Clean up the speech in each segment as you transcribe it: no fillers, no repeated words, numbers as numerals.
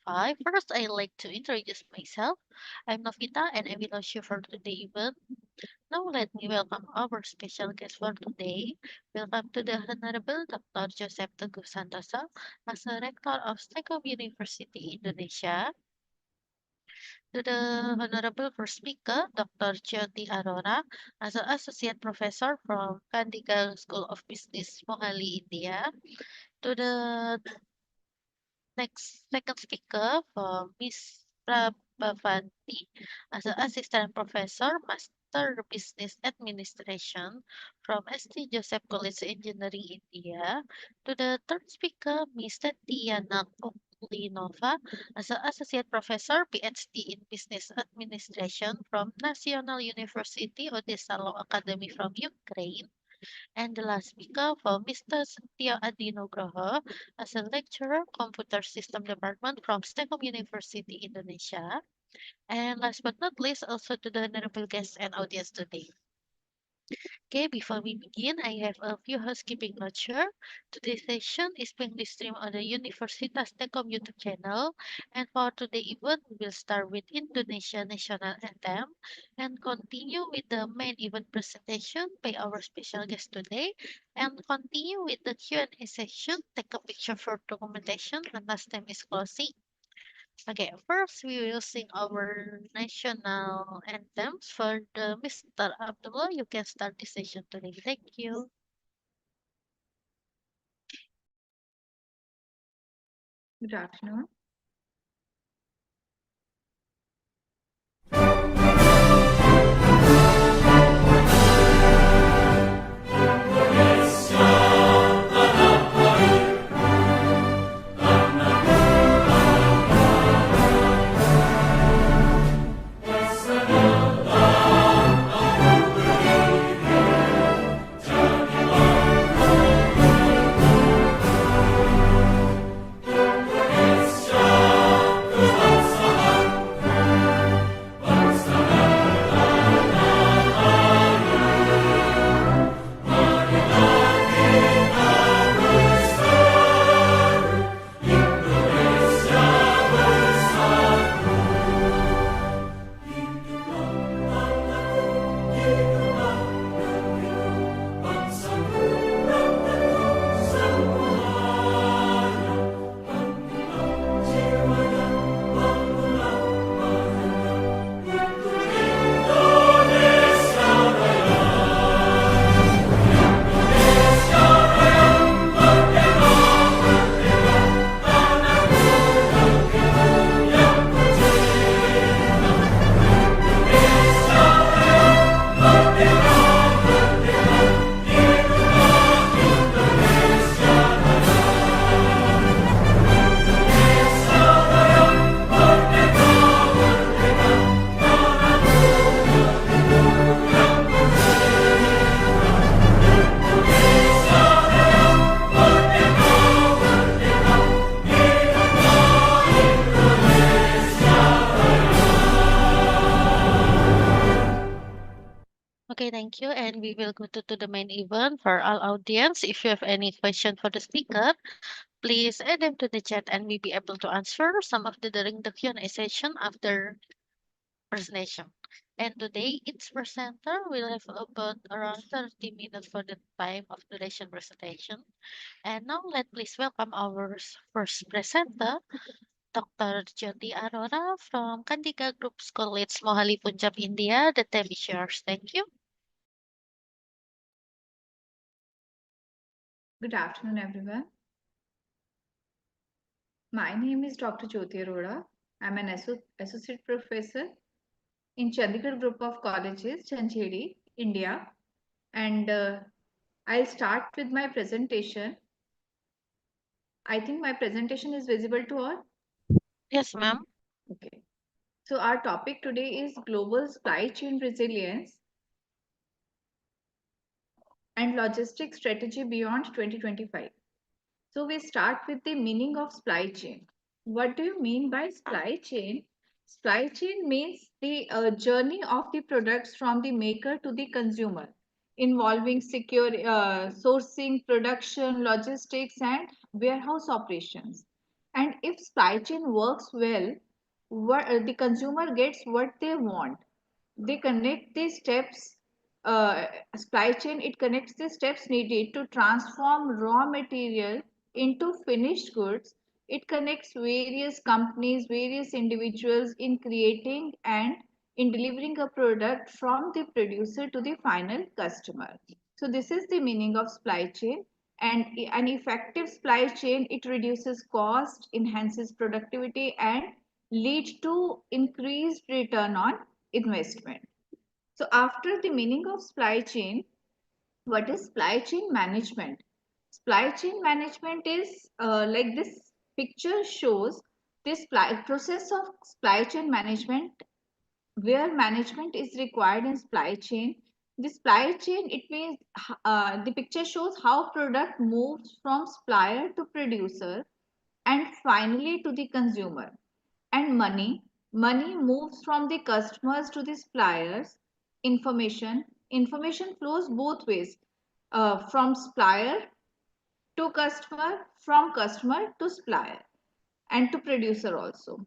2025. First, I'd like to introduce myself. I'm Novita and I will host you for today event. Now, let me welcome our special guest for today. Welcome to the Honorable Dr. Joseph Teguh Santoso as a Rector of STEKOM University, Indonesia. To the Honorable First Speaker, Dr. Jyoti Arora, as an Associate Professor from Chandigarh School of Business, Mohali, India. To the next second speaker for Miss Prabhavathy as an assistant professor, Master Business Administration from St. Joseph College Engineering, India. To the third speaker, Miss Tetiana Kuklinova as an associate professor, PhD in Business Administration from National University Odessa Law Academy from Ukraine. And the last speaker for Mr. Setiyo Nugroho as a lecturer, Computer System Department from STEKOM University, Indonesia. And last but not least, also to the honorable guests and audience today. Okay, before we begin, I have a few housekeeping notes here. Today's session is being streamed on the Universitas Tekom YouTube channel. And for today's event, we will start with Indonesia National Anthem and continue with the main event presentation by our special guest today and continue with the Q&A session. Take a picture for documentation and last time is closing. Okay, first we will sing our national anthems for the Mr. Abdullah. You can start the session today. Thank you. Good afternoon. Okay, thank you. And we will go to the main event for all audience. If you have any question for the speaker, please add them to the chat and we'll be able to answer some of the during the Q&A session after presentation. And today, each presenter will have about around 30 minutes for the time of duration presentation. And now let please welcome our first presenter, Dr. Jyoti Arora from Kandika Group College, Mohali, Punjab, India. The time is yours. Thank you. Good afternoon, everyone. My name is Dr. Jyoti Arora. I'm an associate professor in Chandigarh Group of Colleges, Chandigarh, India. And I'll start with my presentation. I think my presentation is visible to all. Yes, ma'am. Okay. So our topic today is global supply chain resilience and logistics strategy beyond 2025. So we start with the meaning of supply chain. What do you mean by supply chain? Supply chain means the journey of the products from the maker to the consumer, involving secure sourcing, production, logistics, and warehouse operations. And if supply chain works well, the consumer gets what they want. They connect the steps, uh, supply chain, it connects the steps needed to transform raw material into finished goods. It connects various companies, various individuals in creating and in delivering a product from the producer to the final customer. So this is the meaning of supply chain. And an effective supply chain, it reduces cost, enhances productivity, and leads to increased return on investment. So after the meaning of supply chain, what is supply chain management? Supply chain management is like this picture shows this process of supply chain management, where management is required in supply chain. The supply chain, it means the picture shows how product moves from supplier to producer and finally to the consumer. And money moves from the customers to the suppliers. Information flows both ways, from supplier to customer, from customer to supplier, and to producer also.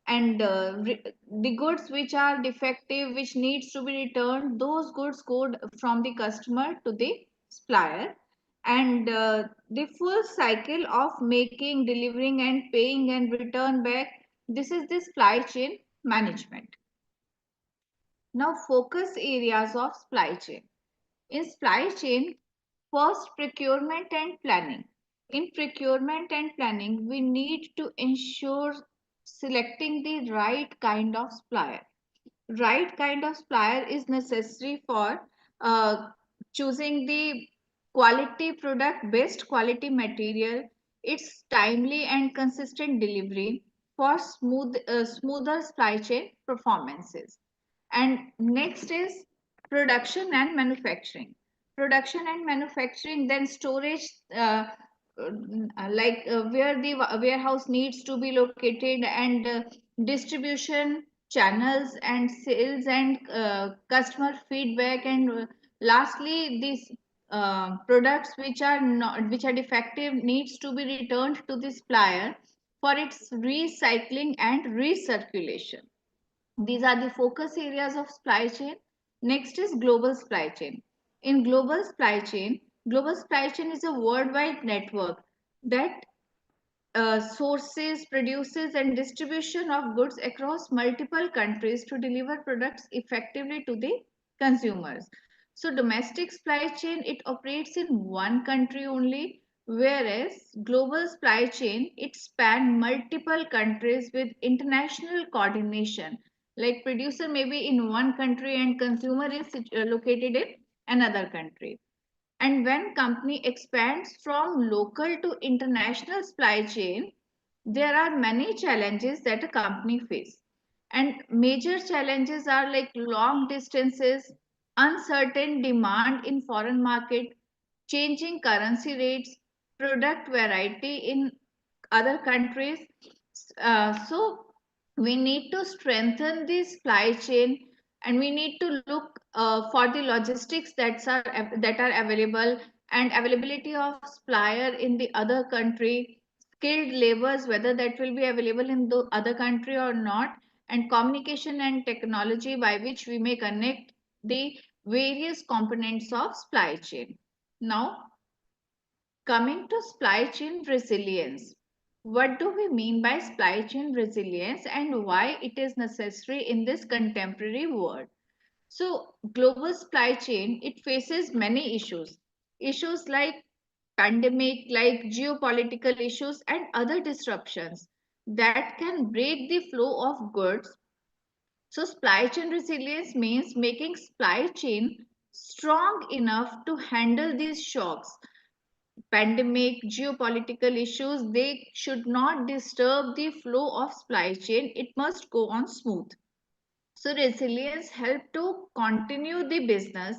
And the goods which are defective, which needs to be returned, those goods go from the customer to the supplier. And the full cycle of making, delivering, and paying and return back, this is the supply chain management. Now focus areas of supply chain. In supply chain, first, procurement and planning. In procurement and planning, we need to ensure selecting the right kind of supplier. Right kind of supplier is necessary for uh, choosing the quality product, best quality material, its timely and consistent delivery for smoother supply chain performances. And next is production and manufacturing. Production and manufacturing, then storage, where the warehouse needs to be located, and distribution channels, and sales, and customer feedback, and lastly these products which are defective needs to be returned to the supplier for its recycling and recirculation. These are the focus areas of supply chain. Next is global supply chain. In global supply chain is a worldwide network that sources, produces, and distribution of goods across multiple countries to deliver products effectively to the consumers. So domestic supply chain, it operates in one country only, whereas global supply chain, it span multiple countries with international coordination. Like producer may be in one country and consumer is located in another country. And when company expands from local to international supply chain, there are many challenges that a company face. And major challenges are like long distances, uncertain demand in foreign market, changing currency rates, product variety in other countries. So we need to strengthen the supply chain, and we need to look for the logistics that are available, and availability of supplier in the other country, skilled labors whether that will be available in the other country or not, and communication and technology by which we may connect the various components of supply chain. Now coming to supply chain resilience. What do we mean by supply chain resilience and why it is necessary in this contemporary world? So, global supply chain, it faces many issues. Issues like pandemic, like geopolitical issues and other disruptions that can break the flow of goods. So, supply chain resilience means making supply chain strong enough to handle these shocks. Pandemic, geopolitical issues, they should not disturb the flow of supply chain. It must go on smooth. So resilience help to continue the business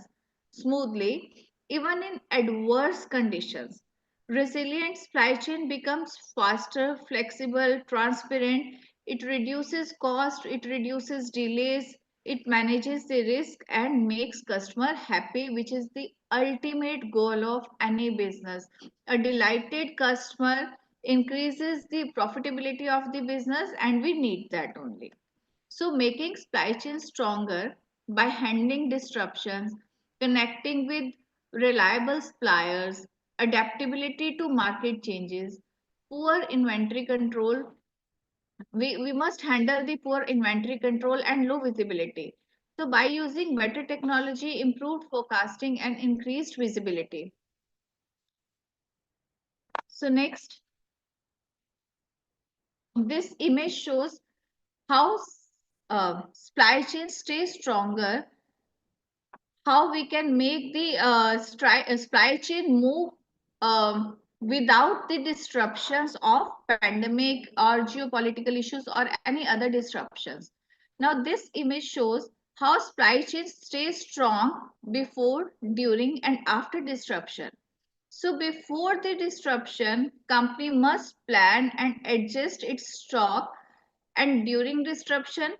smoothly even in adverse conditions. Resilient supply chain becomes faster, flexible, transparent. It reduces cost, it reduces delays, it manages the risk and makes customer happy, which is the ultimate goal of any business. A delighted customer increases the profitability of the business, and we need that only. So making supply chain stronger by handling disruptions, connecting with reliable suppliers, adaptability to market changes, poor inventory control. We must handle the poor inventory control and low visibility. So by using better technology, improved forecasting and increased visibility. So next, this image shows how supply chain stays stronger, how we can make the supply chain move without the disruptions of pandemic or geopolitical issues or any other disruptions. Now this image shows how supply chain stays strong before, during and after disruption. So before the disruption, company must plan and adjust its stock, and during disruption,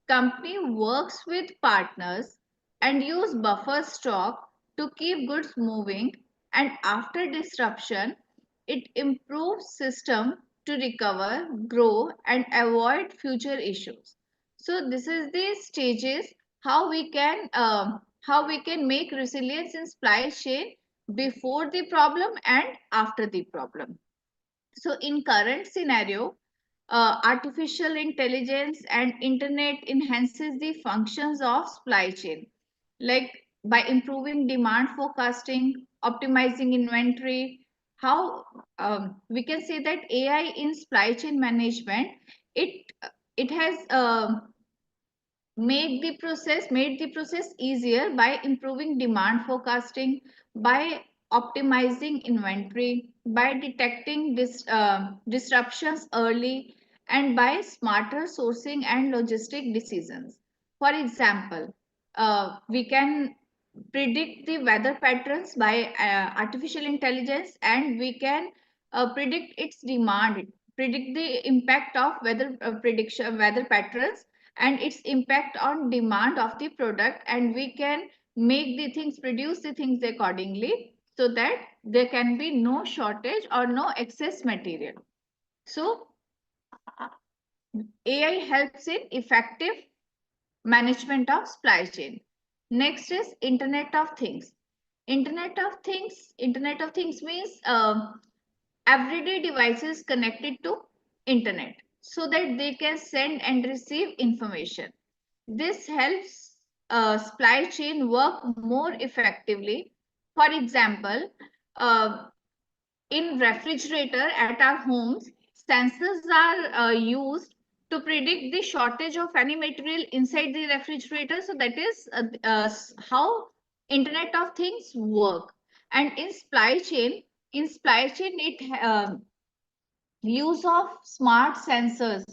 company works with partners and use buffer stock to keep goods moving, and after disruption it improves system to recover, grow and avoid future issues. So this is the stages how we can make resilience in supply chain before the problem and after the problem. So in current scenario, artificial intelligence and internet enhances the functions of supply chain, like by improving demand forecasting, optimizing inventory. How we can say that AI in supply chain management, it it has made the process easier by improving demand forecasting, by optimizing inventory, by detecting disruptions early, and by smarter sourcing and logistic decisions. For example, we can predict the weather patterns by artificial intelligence, and we can predict its demand, predict the impact of weather patterns and its impact on demand of the product, and we can make the things, produce the things accordingly, so that there can be no shortage or no excess material. So AI helps in effective management of supply chain. Next is internet of things. Internet of things means everyday devices connected to internet, so that they can send and receive information. This helps supply chain work more effectively. For example, uh, in refrigerator at our homes, sensors are used to predict the shortage of any material inside the refrigerator. So that is how internet of things work. And in supply chain it use of smart sensors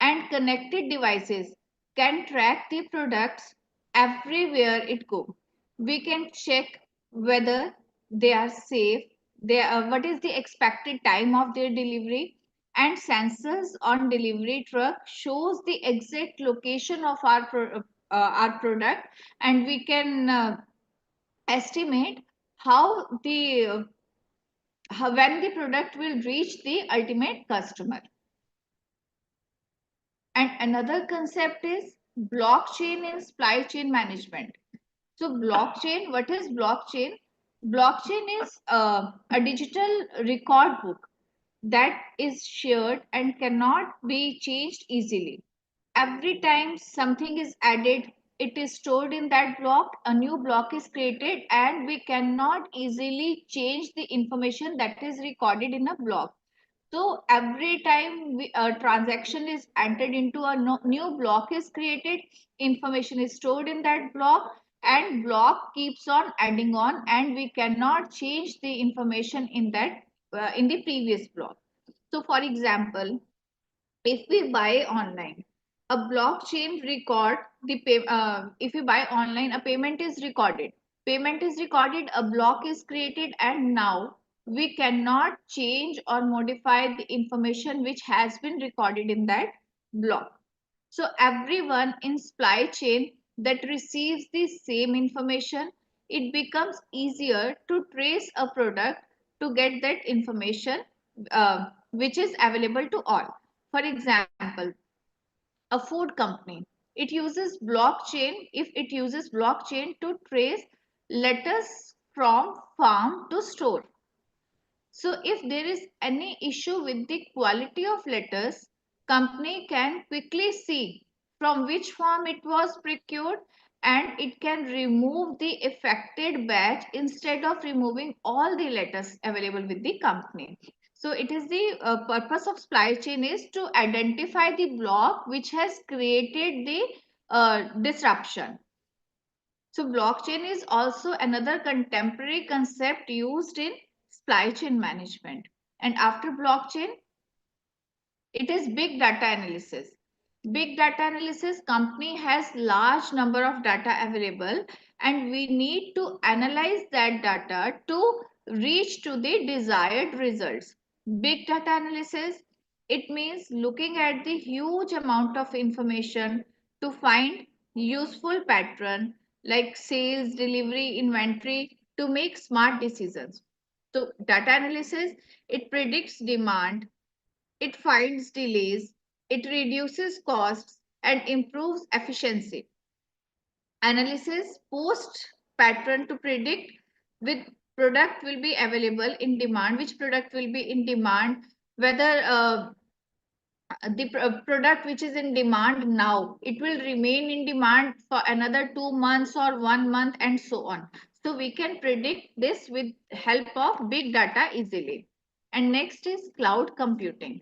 and connected devices can track the products everywhere it go. We can check whether they are safe, what is the expected time of their delivery, and sensors on delivery truck shows the exact location of our product, and we can estimate how when the product will reach the ultimate customer. And another concept is blockchain in supply chain management. So blockchain, what is blockchain? Blockchain is a digital record book that is shared and cannot be changed easily. Every time something is added, it is stored in that block, a new block is created, and we cannot easily change the information that is recorded in a block. So every time a transaction is entered into a new block is created, information is stored in that block, and block keeps on adding on, and we cannot change the information in that in the previous block. So for example, if we buy online, a blockchain record the pay, if we buy online, a payment is recorded, a block is created, and now we cannot change or modify the information which has been recorded in that block. So everyone in supply chain that receives the same information, it becomes easier to trace a product, to get that information which is available to all. For example, a food company, it uses blockchain. If it uses blockchain to trace lettuce from farm to store, so if there is any issue with the quality of lettuce, company can quickly see from which farm it was procured, and it can remove the affected batch instead of removing all the lettuce available with the company. So it is the purpose of supply chain is to identify the block which has created the disruption. So blockchain is also another contemporary concept used in supply chain management. And after blockchain, it is big data analysis. Big data analysis company has large number of data available, and we need to analyze that data to reach to the desired results. Big data analysis, it means looking at the huge amount of information to find useful pattern like sales, delivery, inventory to make smart decisions. So data analysis, it predicts demand, it finds delays, it reduces costs, and improves efficiency. Analysis post pattern to predict which product will be available in demand, which product will be in demand, whether the product which is in demand now, it will remain in demand for another 2 months or 1 month, and so on. So we can predict this with help of big data easily. And next is cloud computing.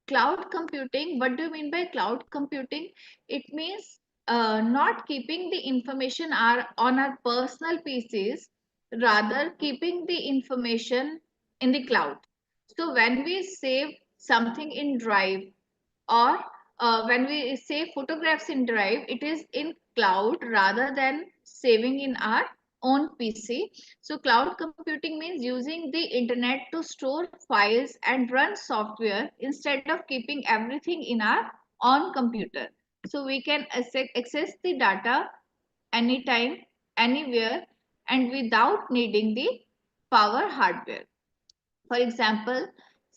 Cloud computing, what do you mean by cloud computing? It means not keeping the information on our personal PCs, rather keeping the information in the cloud. So when we save something in drive, or when we save photographs in drive, it is in cloud rather than saving in our own PC. So cloud computing means using the internet to store files and run software instead of keeping everything in our own computer. So we can access the data anytime, anywhere, and without needing the power hardware. For example,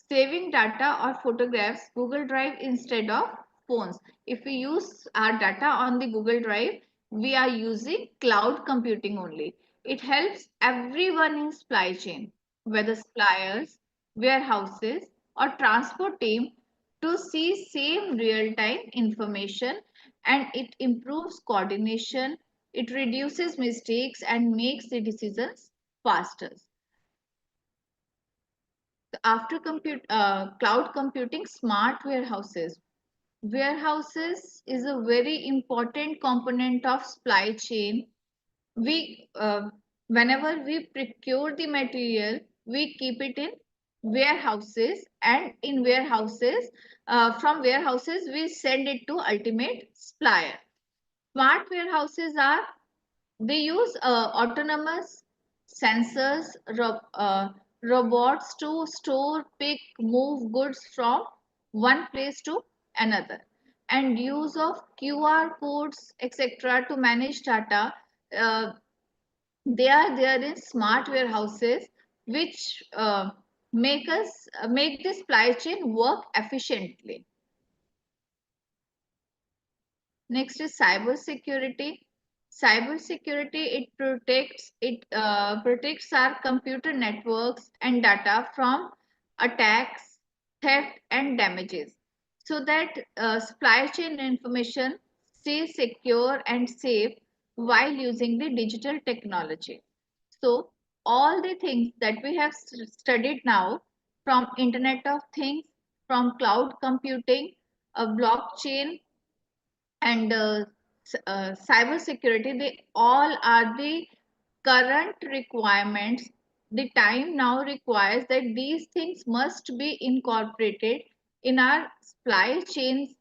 saving data or photographs Google Drive instead of phones. If we use our data on the Google Drive, we are using cloud computing only. It helps everyone in supply chain, whether suppliers, warehouses, or transport team, to see same real-time information, and it improves coordination, it reduces mistakes and makes the decisions faster. After cloud computing, smart warehouses. Warehouses is a very important component of supply chain. We whenever we procure the material, we keep it in warehouses, and in warehouses, from warehouses we send it to ultimate supplier. Smart warehouses are, they use autonomous sensors, robots to store, pick, move goods from one place to another, and use of QR codes, etc., to manage data. Uh, they are there in smart warehouses, which make the supply chain work efficiently. Next is cyber security. Cyber security, it protects our computer networks and data from attacks, theft, and damages, so that supply chain information stays secure and safe while using the digital technology. So all the things that we have studied now, from Internet of Things, from cloud computing, blockchain, and cyber security, they all are the current requirements. The time now requires that these things must be incorporated in our supply chain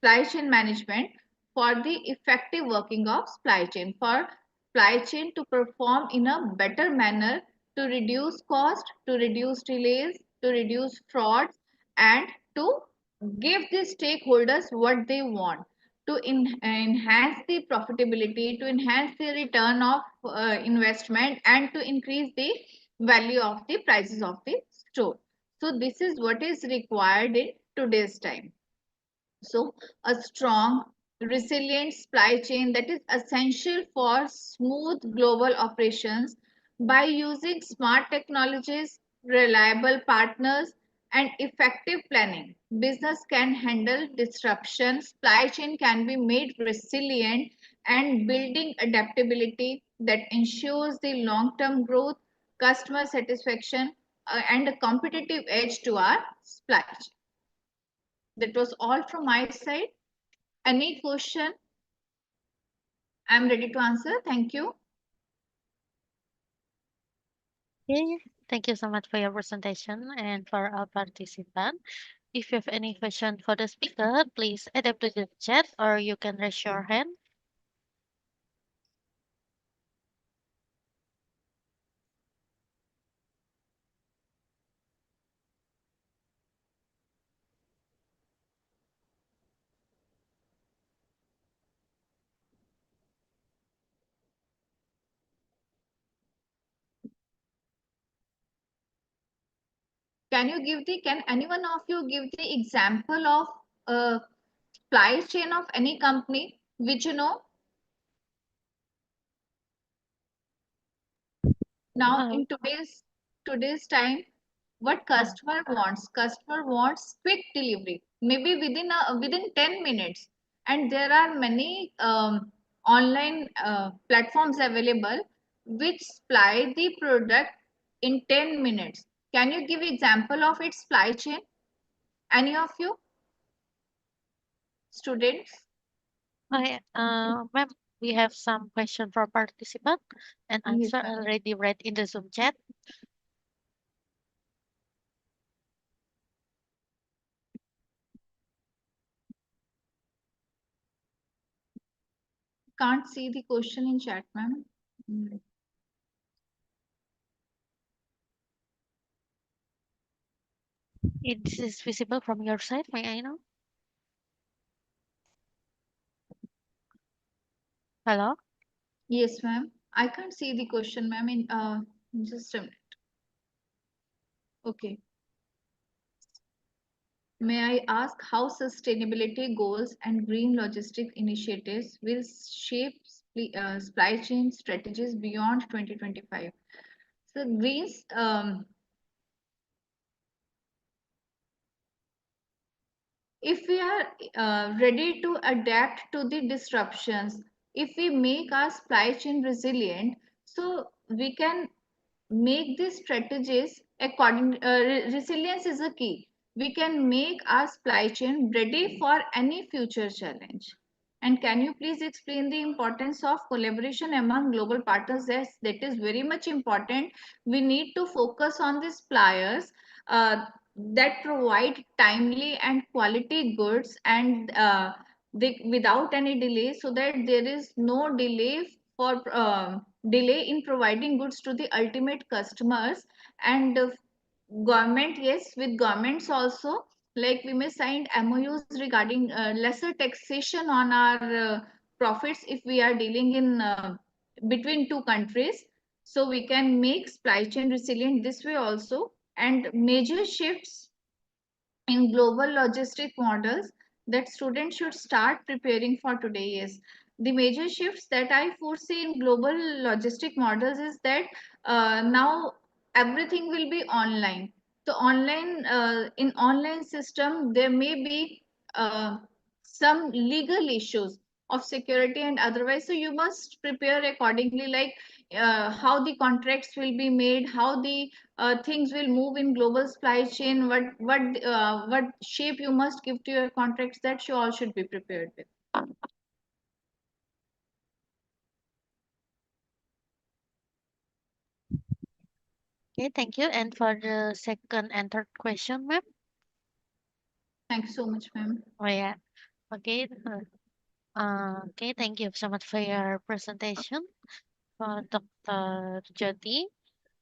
management for the effective working of supply chain, for supply chain to perform in a better manner, to reduce cost, to reduce delays, to reduce frauds, and to give the stakeholders what they want, to enhance the profitability, to enhance the return of investment, and to increase the value of the prices of the store. So this is what is required in today's time. So a strong, resilient supply chain that is essential for smooth global operations. By using smart technologies, reliable partners, and effective planning, business can handle disruption, supply chain can be made resilient, and building adaptability that ensures the long-term growth, customer satisfaction, and a competitive edge to our supply chain. That was all from my side. Any question? I'm ready to answer. Thank you. Okay, thank you so much for your presentation and for our participant. If you have any question for the speaker, please add up to the chat or you can raise your hand. Can anyone of you give the example of a supply chain of any company which you know? Now Uh, in today's time, what uh, customer wants quick delivery, maybe within 10 minutes, and there are many online platforms available which supply the product in 10 minutes. Can you give example of its supply chain? Any of you students? Ma'am, we have some question for participant and Yes, answer ma'am. already read in the Zoom chat. Can't see the question in chat, ma'am. It is visible from your side, may I know? Hello? Yes, ma'am. I can't see the question, ma'am. In just a minute. Okay. May I ask how sustainability goals and green logistic initiatives will shape supply chain strategies beyond 2025? So greens, if we are ready to adapt to the disruptions, if we make our supply chain resilient, so we can make these strategies according. Resilience is a key. We can make our supply chain ready for any future challenge. And can you please explain the importance of collaboration among global partners? Yes, that is very much important. We need to focus on the suppliers that provide timely and quality goods, and without any delay, so that there is no delay in providing goods to the ultimate customers. And government, yes, with governments also, like we may sign MOUs regarding lesser taxation on our profits if we are dealing in between two countries. So we can make supply chain resilient this way also. And major shifts in global logistic models that students should start preparing for today is the major shifts that I foresee in global logistic models is that now everything will be online. So online, in online system there may be uh, some legal issues of security and otherwise, so you must prepare accordingly, like how the contracts will be made, how the things will move in global supply chain, what shape you must give to your contracts, that you all should be prepared with. Okay, thank you. And for the second and third question, ma'am. Thank you so much, ma'am. Oh yeah. Okay. Okay, thank you so much for your presentation for Dr. Jyoti.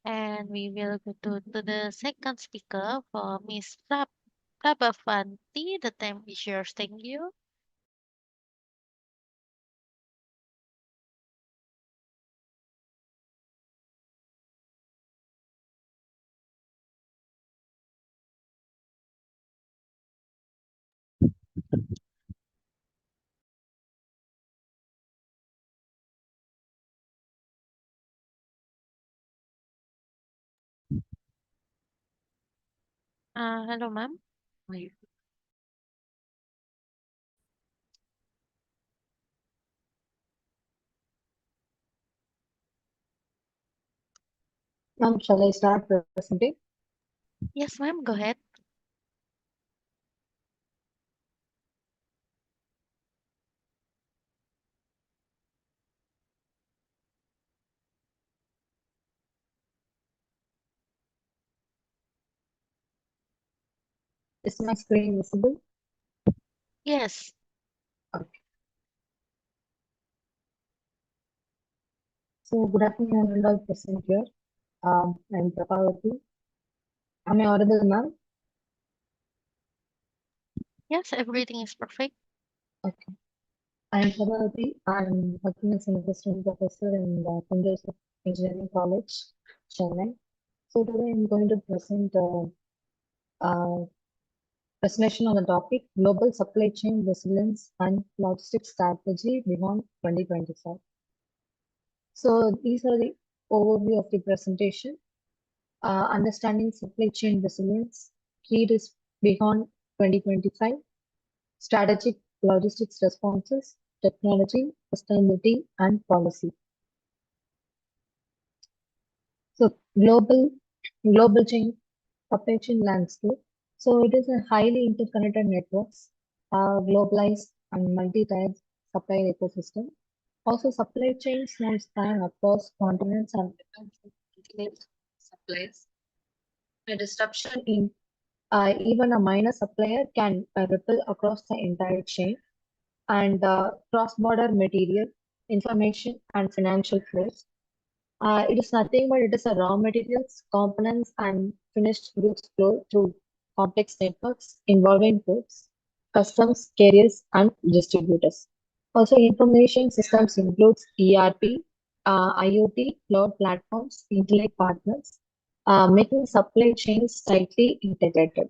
And we will go to the second speaker for Miss Prabhavathy. The time is yours. Thank you. Hello, ma'am. Ma'am, shall I start presenting? Yes, ma'am. Go ahead. Is my screen visible? Yes. Okay. So, good afternoon, and all present here. I'm Prabhavathy. Am I audible, ma'am? Yes, everything is perfect. Okay. I'm Prabhavathy. I'm working as an assistant professor in the Santoso Engineering College, Chennai. So, today I'm going to present a presentation on the topic Global Supply Chain Resilience and Logistics Strategy Beyond 2025. So, these are the overview of the presentation. Understanding supply chain resilience, key risks beyond 2025, strategic logistics responses, technology, sustainability, and policy. So global chain supply chain landscape. So it is a highly interconnected networks, globalized and multi-tier supply ecosystem. Also, supply chains now span across continents and depend supplies. A disruption in even a minor supplier can ripple across the entire chain, and cross-border material, information, and financial flows. It is nothing but it is a raw materials, components, and finished goods flow through complex networks involving ports, customs, carriers, and distributors. Also, information systems includes ERP, IoT, cloud platforms, internet partners, making supply chains tightly integrated.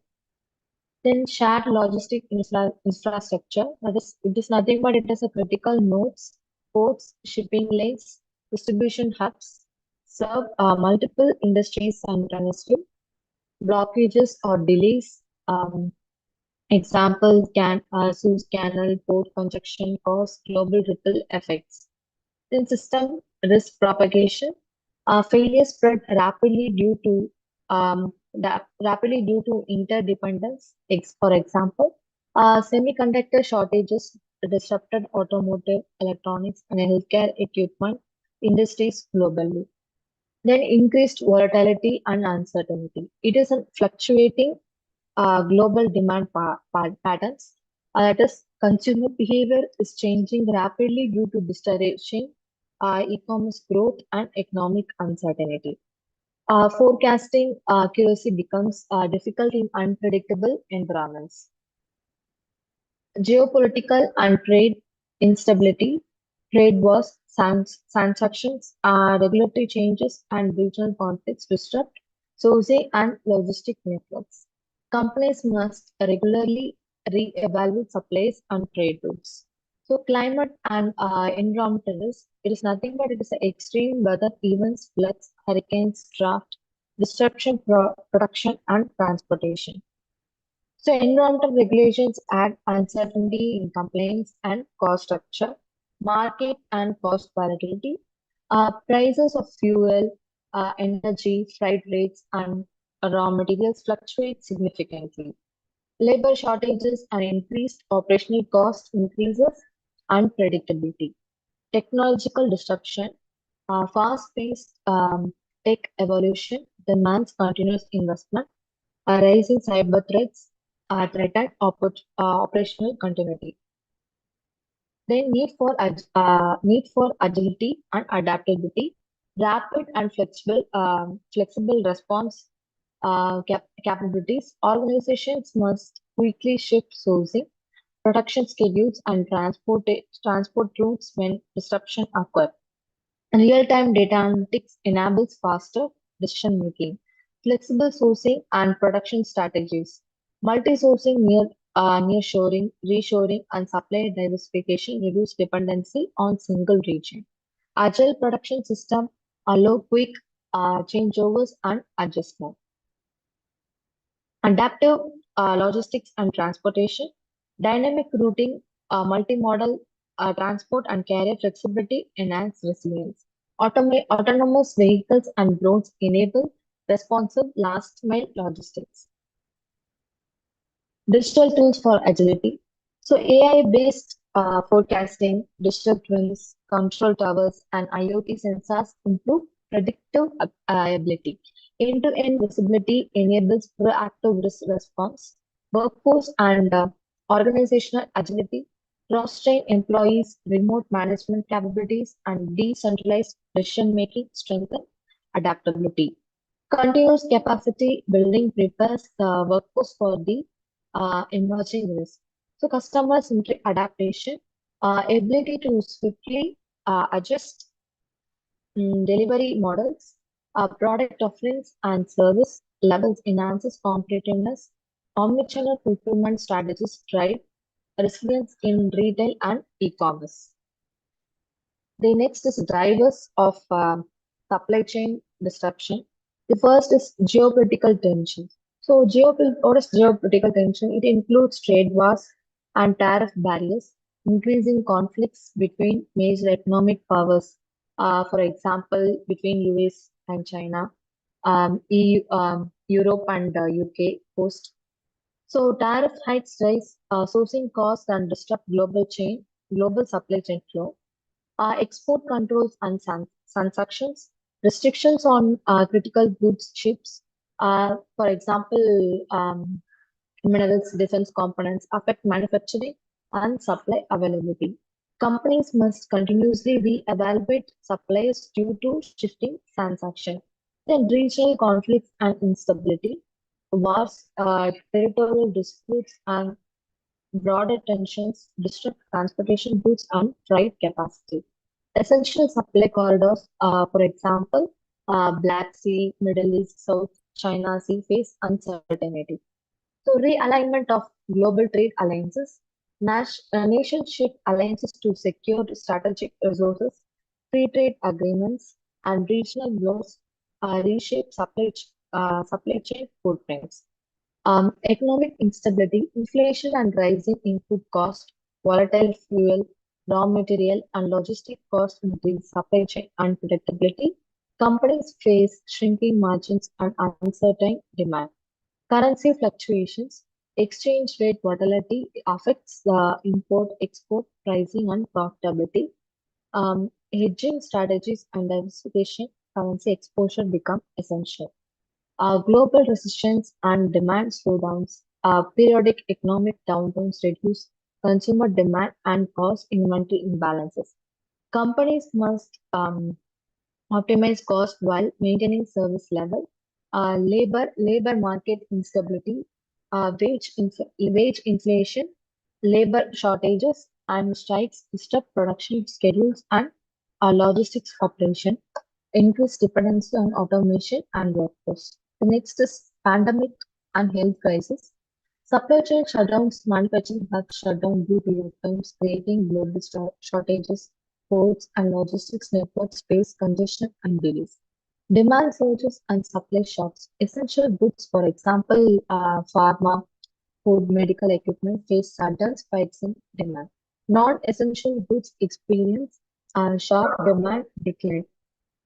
Then shared logistic infrastructure, that is, it is nothing but it is a critical nodes, ports, shipping lanes, distribution hubs, serve multiple industries simultaneously. Blockages or delays, example can Suez Canal port congestion cause global ripple effects. Then system risk propagation. Failure spread rapidly due to interdependence. For example, semiconductor shortages disrupted automotive, electronics, and healthcare equipment industries globally. Then increased volatility and uncertainty. It is a fluctuating global demand patterns. That is, consumer behavior is changing rapidly due to digitalization, e-commerce growth, and economic uncertainty. Forecasting accuracy becomes difficult in unpredictable environments. Geopolitical and trade instability, trade wars, sanctions, regulatory changes, and regional conflicts disrupt sourcing and logistic networks. Companies must regularly re-evaluate supplies and trade routes. So climate and environmental risk, it is nothing but it is extreme weather events, floods, hurricanes, drought, disruption production and transportation. So environmental regulations add uncertainty in compliance and cost structure, market and cost volatility, prices of fuel, energy, freight rates, and raw materials fluctuate significantly. Labor shortages and increased operational cost increases unpredictability. Technological disruption, fast-paced tech evolution demands continuous investment. Rising cyber threats threaten operational continuity. Then need for agility and adaptability, rapid and flexible response capabilities. Organizations must quickly shift sourcing, production schedules, and transport routes when disruption occur. Real-time data analytics enables faster decision-making, flexible sourcing and production strategies, multi-sourcing, nearshoring, reshoring, and supply diversification reduce dependency on single region. Agile production system allow quick changeovers and adjustment. Adaptive logistics and transportation, dynamic routing, multimodal transport and carrier flexibility enhance resilience. Autonomous vehicles and drones enable responsive last mile logistics. Digital tools for agility. So AI-based forecasting, digital twins, control towers, and IoT sensors improve predictive ability. End-to-end visibility enables proactive risk response, workforce and organizational agility, cross-train employees, remote management capabilities, and decentralized decision-making strengthen adaptability. Continuous capacity building prepares the workforce for the emerging risks. So customer-centric adaptation, ability to swiftly adjust delivery models, product offerings, and service levels enhances competitiveness. Omnichannel fulfillment strategies drive resilience in retail and e-commerce. The next is drivers of supply chain disruption. The first is geopolitical tension. So, what is geopolitical tension? It includes trade wars and tariff barriers, increasing conflicts between major economic powers. For example, between US and China, EU, Europe and UK post. So, tariff hikes raise sourcing costs and disrupt global supply chain flow. Export controls and sanctions, restrictions on critical goods chips, for example, minerals, defense components affect manufacturing and supply availability. Companies must continuously re-evaluate suppliers due to shifting transactions. Then regional conflicts and instability, wars, territorial disputes, and broader tensions disrupt transportation routes and freight capacity. Essential supply corridors, for example, Black Sea, Middle East, South China Sea face uncertainty. So realignment of global trade alliances. Nations shift alliances to secure strategic resources, free trade agreements, and regional blocs reshape supply chain footprints. Economic instability, inflation and rising input cost, volatile fuel, raw material, and logistic costs increase supply chain unpredictability. Companies face shrinking margins and uncertain demand. Currency fluctuations, exchange rate volatility affects the import-export pricing and profitability. Hedging strategies and diversification currency exposure become essential. Global recessions and demand slowdowns, periodic economic downturns reduce consumer demand and cause inventory imbalances. Companies must optimize cost while maintaining service level. Labor market instability, wage inflation, labor shortages, and strikes disrupt production schedules and logistics operation, increase dependency on automation and workforce. The next is pandemic and health crisis. Supply chain shutdowns, manufacturing hubs shut down due to lockdowns, creating global shortages, ports and logistics networks face congestion and delays. Demand surges and supply shocks. Essential goods, for example, pharma, food, medical equipment, face sudden spikes in demand. Non-essential goods experience a sharp demand decline.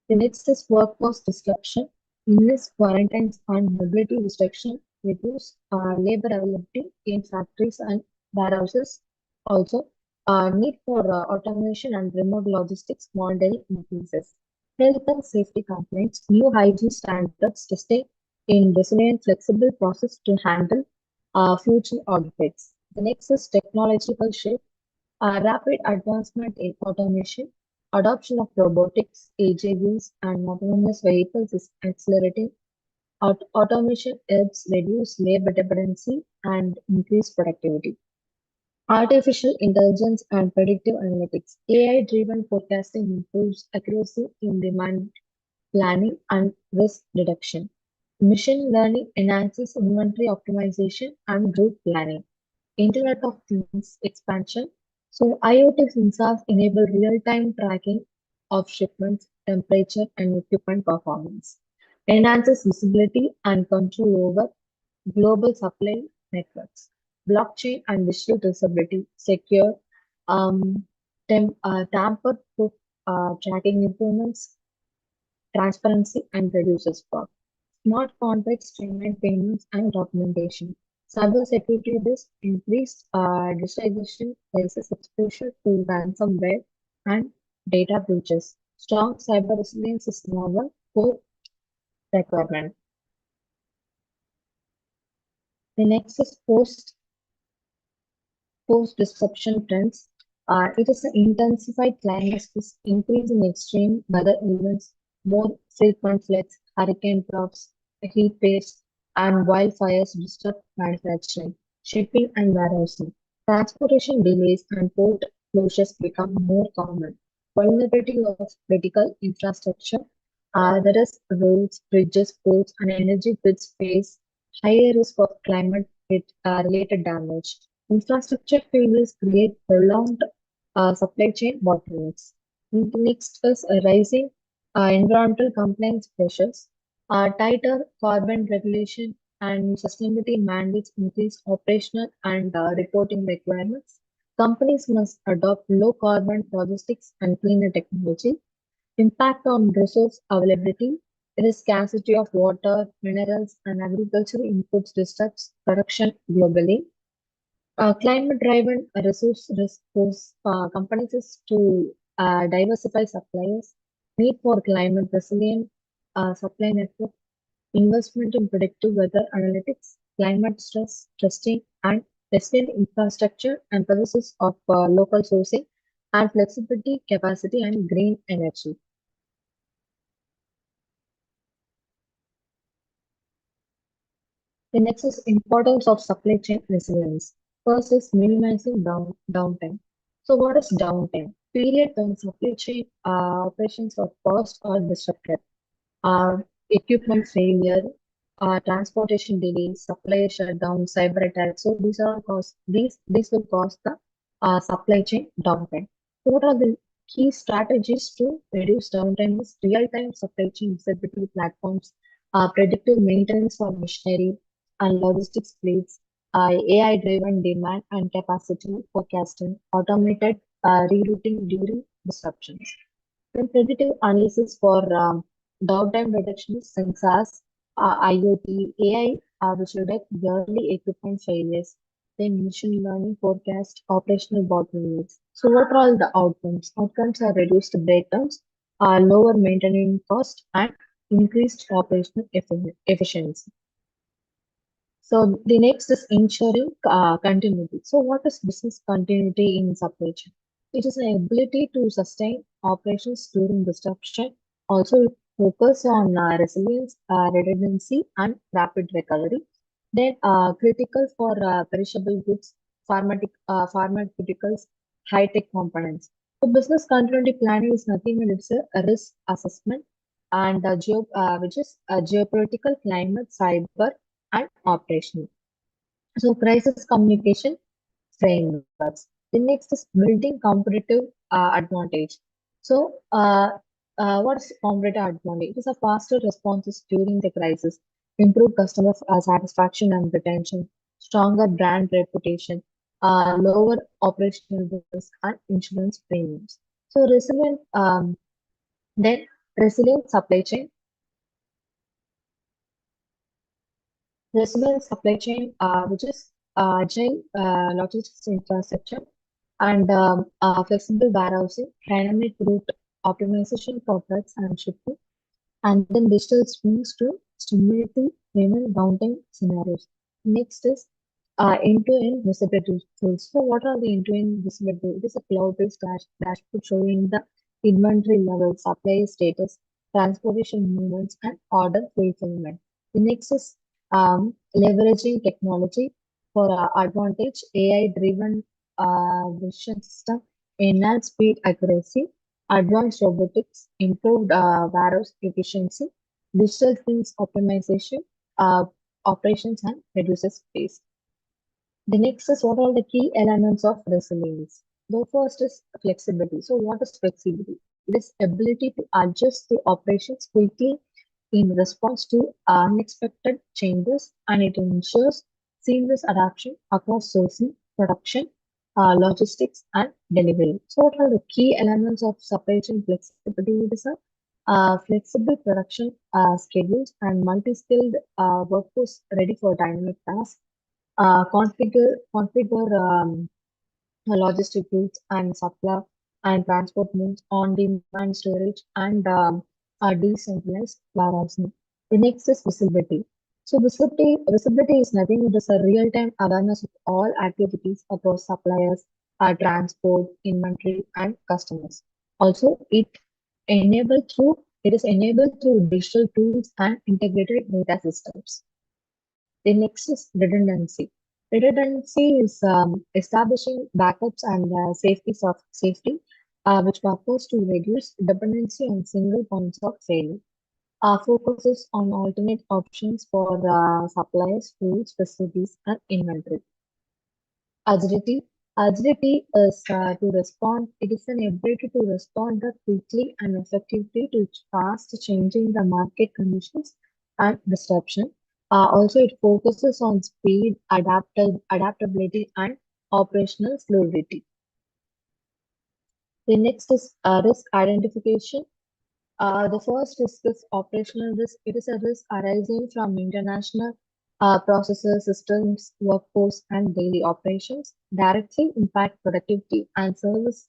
The next is workforce disruption. Illness, quarantines, and mobility restriction reduce labor availability in factories and warehouses. Also, need for automation and remote logistics model increases. Health and safety complaints, new hygiene standards testing in resilient, flexible process to handle future outbreaks. The next is technological shift. Rapid advancement in automation, adoption of robotics, AGVs, and autonomous vehicles is accelerating. Automation helps reduce labor dependency and increase productivity. Artificial intelligence and predictive analytics. AI-driven forecasting improves accuracy in demand planning and risk reduction. Machine learning enhances inventory optimization and route planning. Internet of Things expansion. So IoT sensors enable real-time tracking of shipments, temperature, and equipment performance. Enhances visibility and control over global supply networks, blockchain and digital traceability, secure, tamper-proof tracking improvements, transparency, and reduces fraud. Smart contracts streamline payments and documentation. Cybersecurity risk increased digitization raises exposure to ransomware and data breaches. Strong cyber resilience is novel core requirement. The next is post-disruption trends. It is an intensified climate risk, increase in extreme weather events, more frequent floods, hurricane droughts, heat waves, and wildfires disrupt manufacturing, shipping, and warehousing. Transportation delays and port closures become more common. Vulnerability of critical infrastructure, that is, roads, bridges, ports, and energy grids face higher risk of climate-related damage. Infrastructure failures create prolonged supply chain bottlenecks. Next is rising environmental compliance pressures, tighter carbon regulation and sustainability mandates increase operational and reporting requirements. Companies must adopt low carbon logistics and cleaner technology. Impact on resource availability. There is scarcity of water, minerals, and agricultural inputs disrupts production globally. Climate-driven resource risk force companies is to diversify suppliers, need for climate resilient supply network, investment in predictive weather analytics, climate stress testing, and resilient infrastructure, emphasis of local sourcing, and flexibility, capacity, and green energy. The next is importance of supply chain resilience. First is minimizing downtime. So what is downtime? Period when supply chain operations are paused or disrupted. Uh, Equipment failure, transportation delays, supply shutdown, cyber attacks. So these will cause the supply chain downtime. So what are the key strategies to reduce downtime? Is real-time supply chain visibility platforms, predictive maintenance for machinery and logistics fleets, AI-driven demand and capacity forecasting, automated rerouting during disruptions. Then predictive analysis for downtime reduction sensors, IoT, AI, which detect yearly equipment failures, then machine learning forecast operational bottlenecks. So what are all the outcomes? Outcomes are reduced breakdowns, lower maintenance cost, and increased operational efficiency. So the next is ensuring continuity. So what is business continuity in supply chain? It is an ability to sustain operations during disruption. Also, it focus on resilience, redundancy, and rapid recovery. Then, critical for perishable goods, pharmaceuticals, high-tech components. So, business continuity planning is nothing but it's a risk assessment and which is geopolitical, climate, cyber, and operational. So crisis communication frameworks. The next is building competitive advantage. So what is competitive advantage? It is a faster responses during the crisis, improved customer satisfaction and retention, stronger brand reputation, lower operational risk and insurance premiums. So then resilient supply chain. Resilient supply chain, which is agile logistics infrastructure and flexible warehousing, dynamic route optimization for trucks and shipping, and then digital swings to stimulate the payment downtime scenarios. Next is end-to-end visibility tools. So what are the end-to-end visibility? It is a cloud-based dashboard showing the inventory level, supply status, transportation movements, and order fulfillment. The next is leveraging technology for advantage, AI-driven vision system, enhanced speed accuracy, advanced robotics, improved warehouse efficiency, digital things optimization, uh, operations, and reduces space. The next is what are the key elements of resilience? The first is flexibility. So what is flexibility? It is ability to adjust the operations quickly in response to unexpected changes, and it ensures seamless adaptation across sourcing, production, logistics, and delivery. So, what are the key elements of supply chain flexibility? It is a flexible production schedules and multi-skilled workforce ready for dynamic tasks. Configure logistic routes and supply and transport modes on demand storage and decentralized warehousing. The next is visibility. So visibility is nothing but just a real-time awareness of all activities across suppliers, transport, inventory, and customers. Also, it is enabled through digital tools and integrated data systems. The next is redundancy. Redundancy is establishing backups and safety, which purpose to reduce dependency on single points of failure. Our focuses on alternate options for suppliers, tools, facilities, and inventory. Agility. Agility is to respond. It is an ability to respond quickly and effectively to fast changing the market conditions and disruption. Also, it focuses on speed, adaptability, and operational fluidity. The next is risk identification. The first risk is operational risk. It is a risk arising from international processes, systems, workforce, and daily operations directly impact productivity and service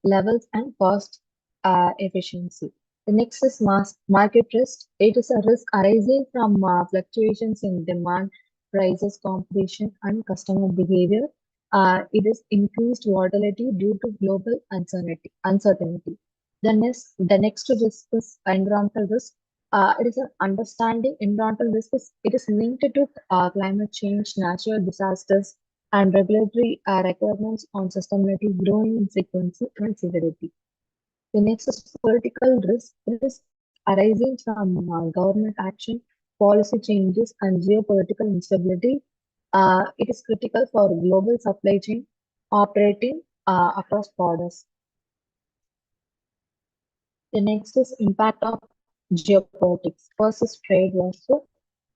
levels and cost efficiency. The next is market risk. It is a risk arising from fluctuations in demand, prices, competition, and customer behavior. It is increased volatility due to global uncertainty. The next risk is environmental risk. It is an understanding environmental risk it is linked to climate change, natural disasters, and regulatory requirements on sustainability growing in frequency and severity. The next is political risk arising from government action, policy changes, and geopolitical instability. It is critical for global supply chain operating across borders. The next is impact of geopolitics versus trade wars. So,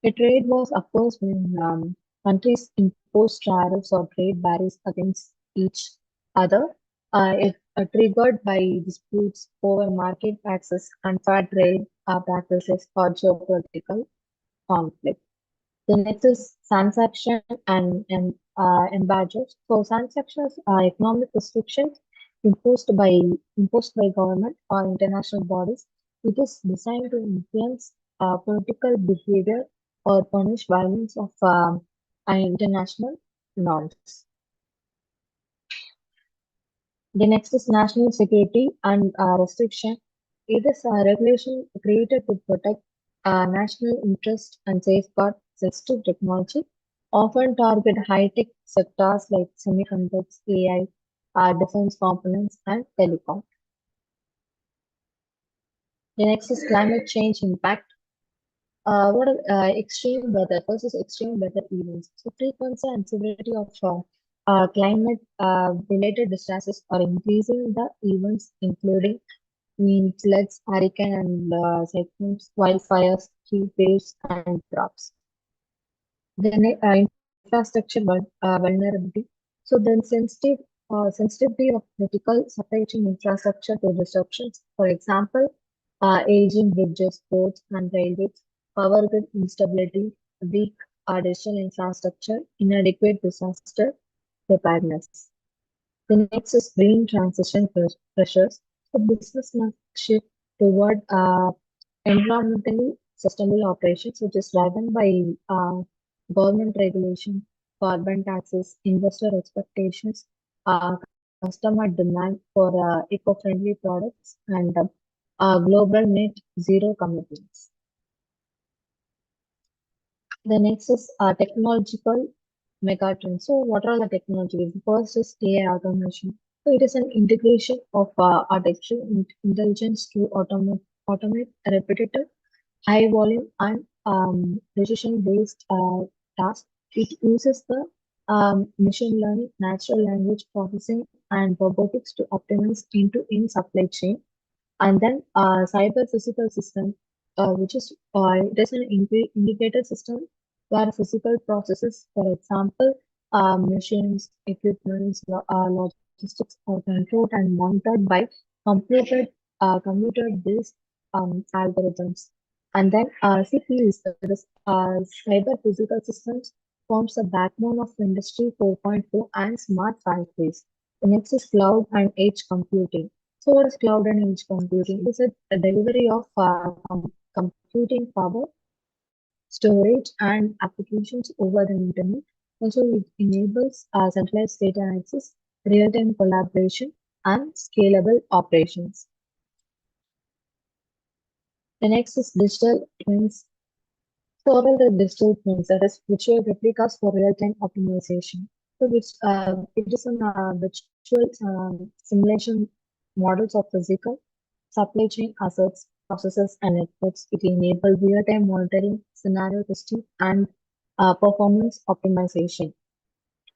a trade wars occurs when countries impose tariffs or trade barriers against each other. It triggered by disputes over market access, unfair trade practices, or geopolitical conflict. The next is transaction and embargoes. So sanctions are economic restrictions imposed by government or international bodies. It is designed to influence political behavior or punish violence of international norms. The next is national security and restriction. It is a regulation created to protect national interest and safeguard sensitive technology, often target high-tech sectors like semiconductors, AI, defense components, and telecom. The next is climate change impact. What are extreme weather? First is extreme weather events. So frequency and severity of climate related disasters are increasing the events, including floods, hurricane and cyclones, wildfires, heat waves, and droughts. Then infrastructure vulnerability. So then sensitivity of critical supply chain infrastructure to disruptions. For example, aging bridges, ports, and railways, power grid instability, weak digital infrastructure, inadequate disaster preparedness. The next is green transition pressures. So business must shift toward environmentally sustainable operations, which is driven by government regulation, carbon taxes, investor expectations, customer demand for eco-friendly products, and global net zero commitments. The next is technological megatrends. So, what are the technologies? The first is AI automation. So, it is an integration of artificial intelligence to automate repetitive, high volume, and decision-based tasks. It uses the machine learning, natural language processing, and robotics to optimize end-to-end supply chain. And then cyber physical systems. which is it is an indicator system where physical processes, for example, machines, equipments, logistics are controlled and monitored by computer computer-based algorithms. And then CPUs, that is cyber physical systems, forms the backbone of Industry 4.0 and smart factories. The next is cloud and edge computing. So what is cloud and edge computing? It is a delivery of computing power, storage, and applications over the internet. Also, it enables centralized data access, real-time collaboration, and scalable operations. The next is digital twins. So what are the digital twins? That is virtual replicas for real-time optimization. So which it is an virtual simulation models of physical supply chain assets, processes, and networks. It enables real-time monitoring, scenario testing, and performance optimization.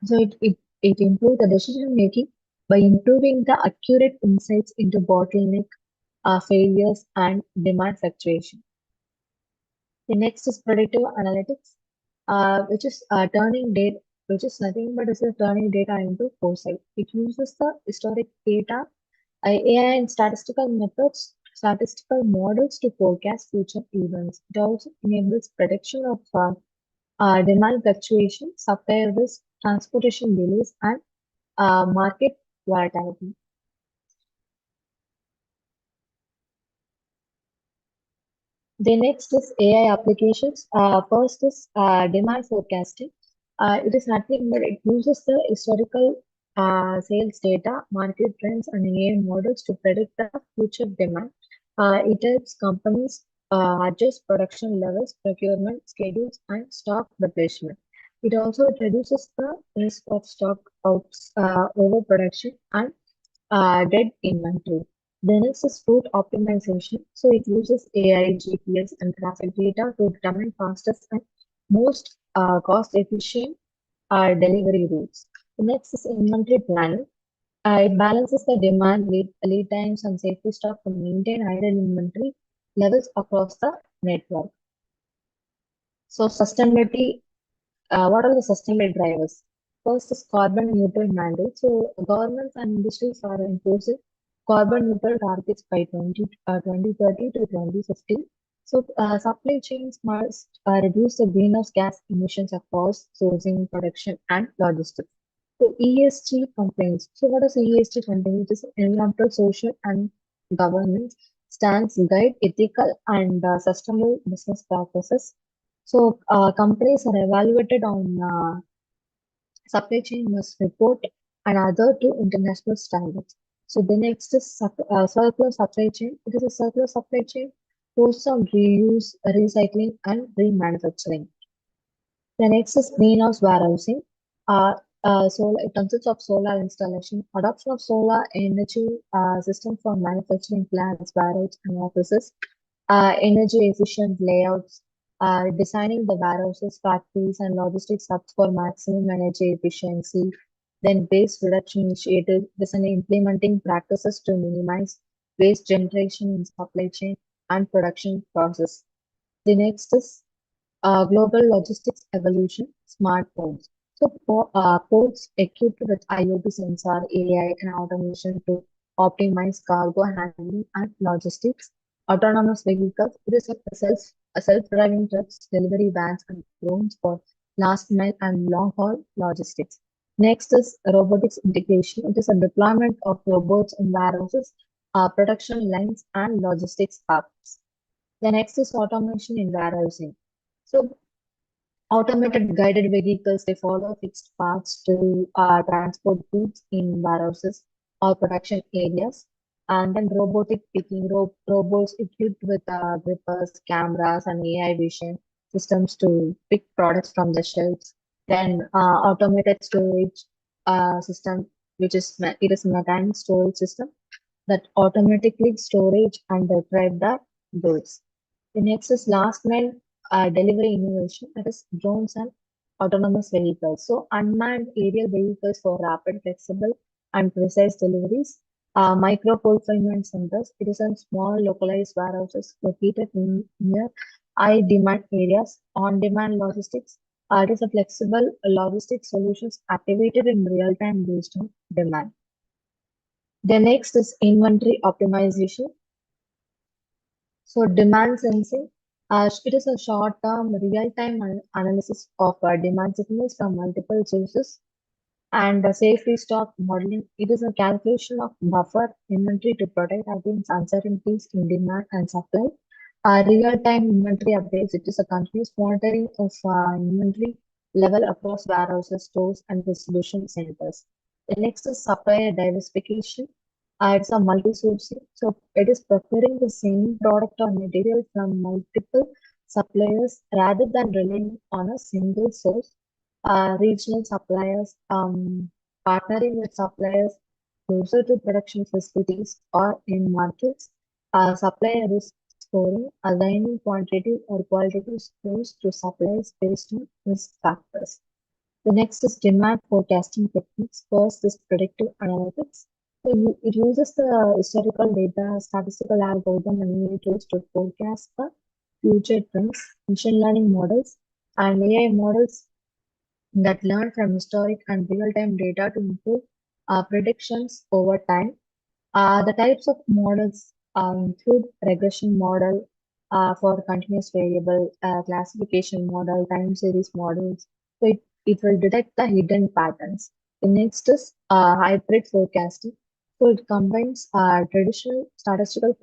So it improves the decision making by improving the accurate insights into bottleneck, failures, and demand fluctuation. The next is predictive analytics, which is turning data, which is nothing but is turning data into foresight. It uses the historic data, AI and statistical methods, statistical models to forecast future events. It also enables prediction of demand fluctuation, supply risk, transportation delays, and market volatility. The next is AI applications. First is demand forecasting. It is nothing but it uses the historical sales data, market trends, and AI models to predict the future demand. It helps companies adjust production levels, procurement schedules, and stock replenishment. It also reduces the risk of stock overproduction and dead inventory. The next is route optimization. So it uses AI, GPS, and traffic data to determine fastest and most cost-efficient delivery routes. The next is inventory planning. It balances the demand, lead times, and safety stock to maintain idle inventory levels across the network. So sustainability, what are the sustainable drivers? First is carbon neutral mandate. So governments and industries are imposing carbon neutral targets by 2030 to 2050. So supply chains must reduce the greenhouse gas emissions across sourcing, production, and logistics. So ESG complaints. So what is ESG complaints? It is environmental, social, and governance stands guide ethical and sustainable business practices. So companies are evaluated on supply chain must report and other to international standards. So the next is circular supply chain. It is a circular supply chain focused on reuse, recycling, and remanufacturing. The next is greenhouse warehousing. Uh, so it consists of solar installation, adoption of solar energy system for manufacturing plants, warehouses, and offices, energy efficient layouts, designing the warehouses, factories, and logistics hubs for maximum energy efficiency. Then waste reduction initiative, designing implementing practices to minimize waste generation in supply chain and production process. The next is global logistics evolution, smartphones. So ports equipped with IoT sensor, AI, and automation to optimize cargo handling and logistics. Autonomous vehicles. It is a self-driving trucks, delivery vans, and drones for last mile and long haul logistics. Next is robotics integration. It is a deployment of robots in warehouses, production lines, and logistics hubs. The next is automation in warehousing. So automated guided vehicles, they follow fixed paths to transport goods in warehouses or production areas. And then robotic picking robots equipped with grippers, cameras, and AI vision systems to pick products from the shelves. Then automated storage system, which is it is mechanic storage system that automatically storage and retrieve the goods. The next is last mile delivery innovation, that is drones and autonomous vehicles. So unmanned aerial vehicles for rapid, flexible, and precise deliveries. Micro fulfillment centers. It is a small localized warehouses located near high demand areas. On demand logistics. It is a flexible logistics solutions activated in real time based on demand. The next is inventory optimization. So demand sensing, it is a short-term real-time analysis of demand signals from multiple sources. And the safety stock modeling, it is a calculation of buffer inventory to protect against uncertainties in demand and supply. Real-time inventory updates, it is a continuous monitoring of inventory level across warehouses, stores, and distribution centers. The next is supplier diversification. It's a multi-sourcing. So it is procuring the same product or material from multiple suppliers rather than relying on a single source. Regional suppliers, partnering with suppliers closer to production facilities or in markets, supplier risk scoring, aligning quantitative or qualitative scores to suppliers based on risk factors. The next is demand forecasting techniques. First is predictive analytics. So it uses the historical data, statistical algorithm, and AI tools to forecast the future trends. Machine learning models and AI models that learn from historic and real-time data to improve predictions over time. The types of models include regression model for continuous variable, classification model, time series models. So it will detect the hidden patterns. The next is hybrid forecasting. So it combines traditional statistical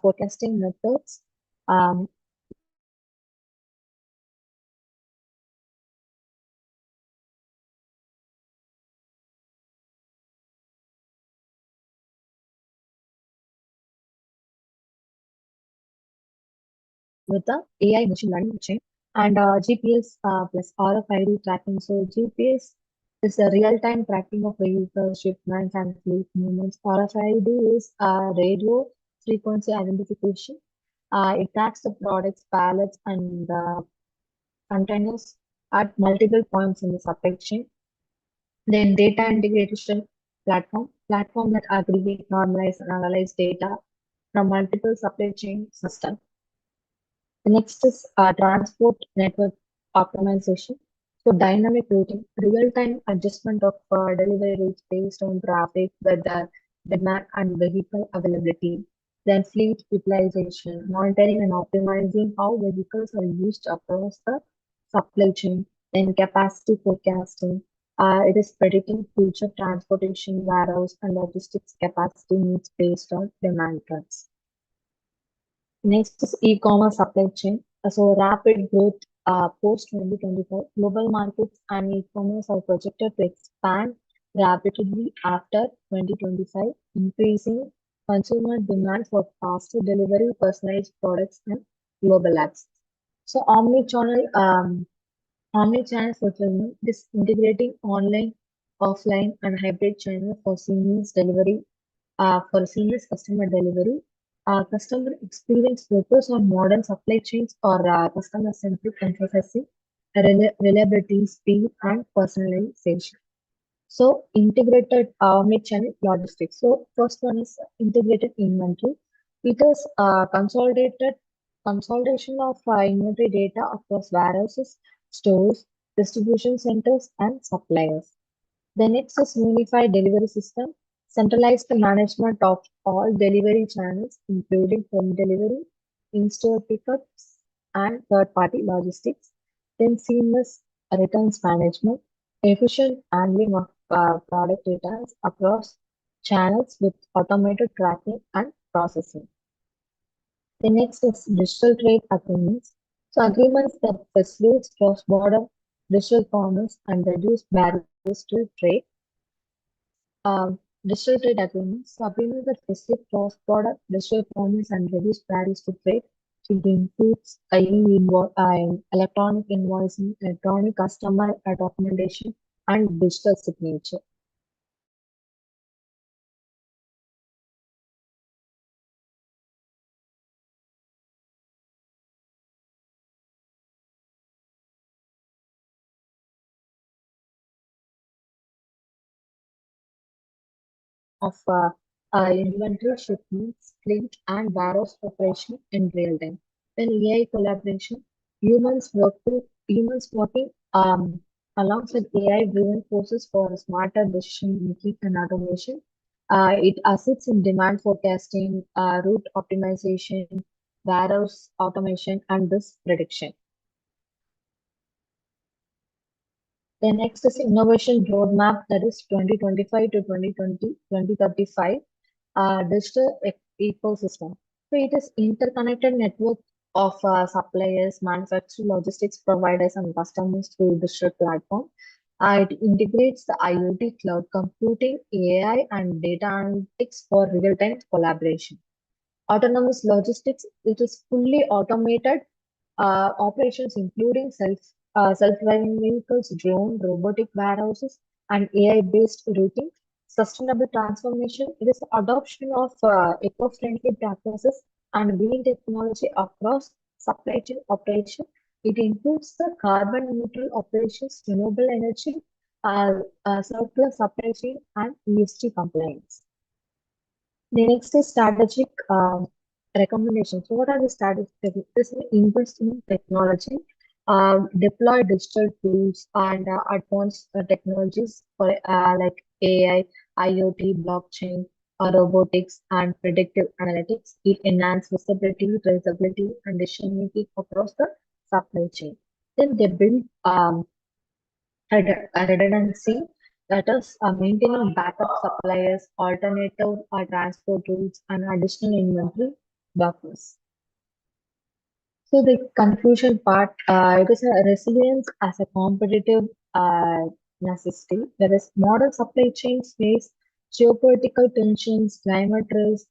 forecasting methods um, with the AI machine learning chain and GPS plus RFID tracking. So GPS is a real-time tracking of vehicles, shipments, and fleet movements. RFID is radio frequency identification. It tracks the products, pallets, and containers at multiple points in the supply chain. Then data integration platform that aggregate, normalize, and analyze data from multiple supply chain systems. The next is transport network optimization. So dynamic routing, real-time adjustment of delivery routes based on traffic, weather, demand, and vehicle availability. Then fleet utilization, monitoring and optimizing how vehicles are used across the supply chain. Then capacity forecasting, it is predicting future transportation, warehouse, and logistics capacity needs based on demand trends. Next is e-commerce supply chain. So rapid growth post 2025. Global markets and e-commerce are projected to expand rapidly after 2025, increasing consumer demand for faster delivery, personalized products, and global access. So omni-channel fulfillment is integrating online, offline, and hybrid channel for seamless customer delivery. Customer experience focus on modern supply chains or customer-centric emphasizing reliability, speed, and personalization. So integrated omnichannel logistics. So first one is integrated inventory. It is consolidation of inventory data across warehouses, stores, distribution centers, and suppliers. The next is unified delivery system, centralize the management of all delivery channels, including home delivery, in-store pickups, and third-party logistics. Then seamless returns management, efficient handling of product data across channels with automated tracking and processing. The next is digital trade agreements. So agreements that facilitate cross-border digital commerce and reduce barriers to trade. Digital trade agreements, so agreements that facilitate cross-border digital commerce and reduce barriers to trade. It includes electronic invoicing, electronic customer documentation, and digital signature. Of inventory, shipments, fleet, and warehouse operation in real time. Then AI collaboration, humans working alongside AI-driven forces for smarter decision making and automation. It assists in demand forecasting, route optimization, warehouse automation, and risk prediction. The next is innovation roadmap, that is 2025 to 2035, digital ecosystem. So it is interconnected network of suppliers, manufacturers, logistics providers, and customers through digital platform. It integrates the IoT, cloud computing, AI, and data analytics for real-time collaboration. Autonomous logistics, it is fully automated operations including self-driving vehicles, drone, robotic warehouses, and AI-based routing. Sustainable transformation, it is adoption of eco-friendly practices and green technology across supply chain operation. It includes the carbon neutral operations, renewable energy, circular supply chain, and ESG compliance. The next is strategic recommendations. So what are the strategic? This is invest in technology, deploy digital tools and advanced technologies for like AI, IoT, blockchain, robotics, and predictive analytics. It enhance visibility, traceability, and decision making across the supply chain. Then they build redundancy, that is maintaining backup suppliers, alternative transport routes, and additional inventory buffers. So the conclusion part, it is a resilience as a competitive necessity. There is modern supply chains face geopolitical tensions, climate risk,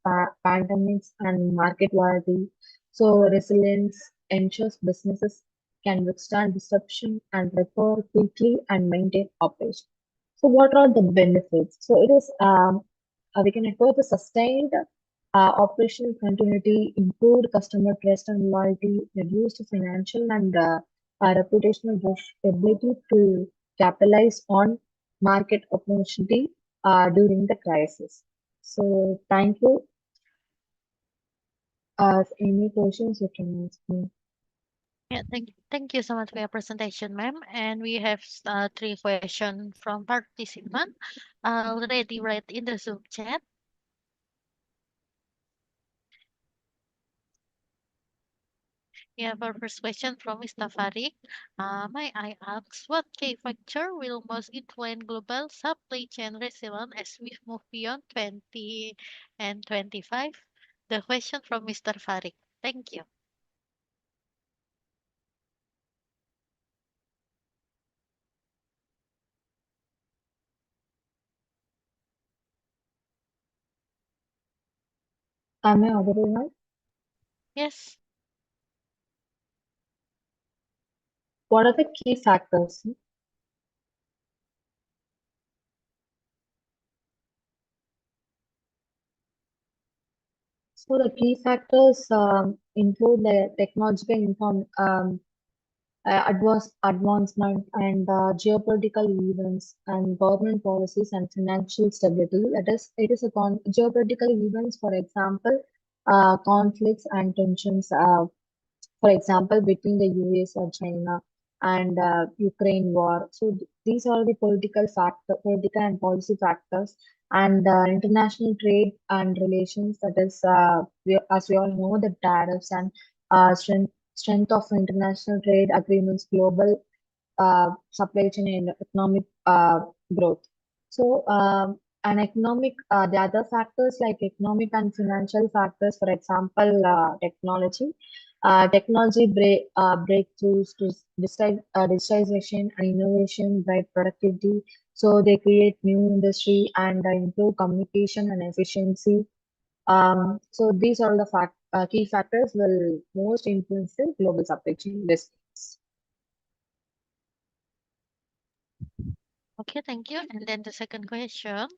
pandemics, and market volatility. So resilience ensures businesses can withstand disruption and recover quickly and maintain operations. So what are the benefits? So it is we can afford the sustained operational continuity, improved customer trust and loyalty, reduced financial and reputational risk, ability to capitalize on market opportunity during the crisis. So thank you. Any questions you can ask me? Yeah, thank you so much for your presentation, ma'am. And we have three questions from participant already read in the Zoom chat. We have our first question from Mr. Farid. May I ask what key factor will most influence global supply chain resilience as we move beyond 20 and 25? The question from Mr. Farid. Thank you. Am I audible now? Yes. What are the key factors? So the key factors include the technological advancement and geopolitical events and government policies and financial stability. It is a geopolitical events, for example, conflicts and tensions, for example, between the US or China and Ukraine war. So these are the political and policy factors, and international trade and relations. That is, as we all know, the tariffs and strength of international trade agreements, global supply chain and economic growth. So, the other factors like economic and financial factors, for example, technology breakthroughs to digitization and innovation drive productivity. So they create new industry and improve communication and efficiency. So these are the key factors will most influence the global supply chain business. Okay, thank you. And then the second question,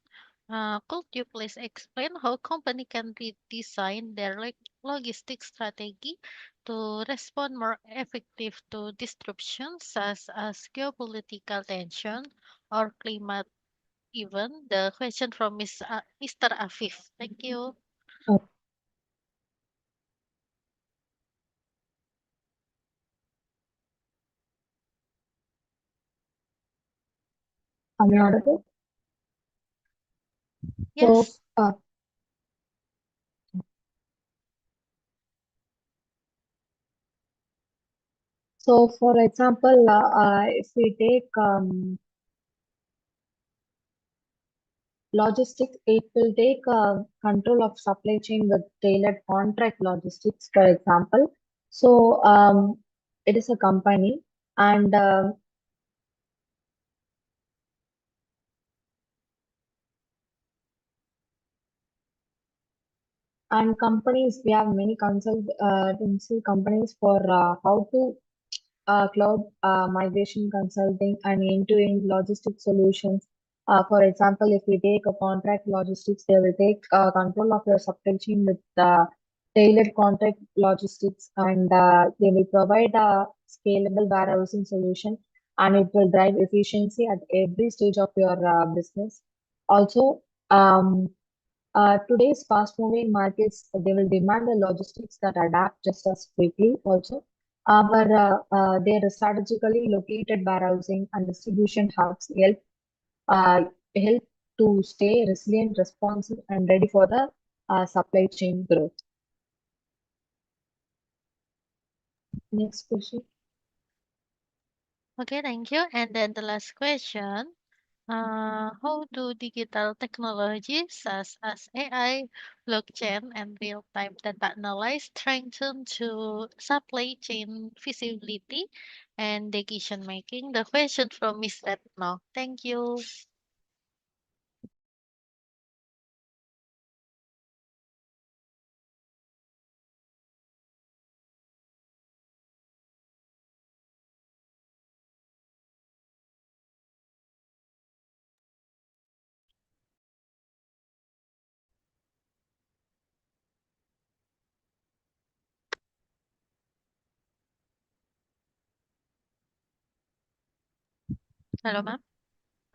could you please explain how company can redesign their logistics strategy to respond more effective to disruptions such as geopolitical tension or climate event. The question from Mr. Afif. Thank you. Oh, am I audible? So, Yes. for example, if we take logistics, it will take control of supply chain with tailored contract logistics, for example. So, it is a company, and companies, we have many consultancy companies for how to cloud migration consulting and end-to-end logistic solutions. For example, if we take a contract logistics, they will take control of your supply chain with tailored contract logistics, and they will provide a scalable warehousing solution, and it will drive efficiency at every stage of your business. Also, um, today's fast-moving markets, they will demand the logistics that adapt just as quickly also. But their strategically located warehousing and distribution hubs uh, help to stay resilient, responsive, and ready for the supply chain growth. Next question. Okay, thank you. And then the last question. How do digital technologies such as AI, blockchain, and real-time data analysis strengthen to supply chain visibility and decision making? The question from Miss Retno. Thank you. Hello, ma'am.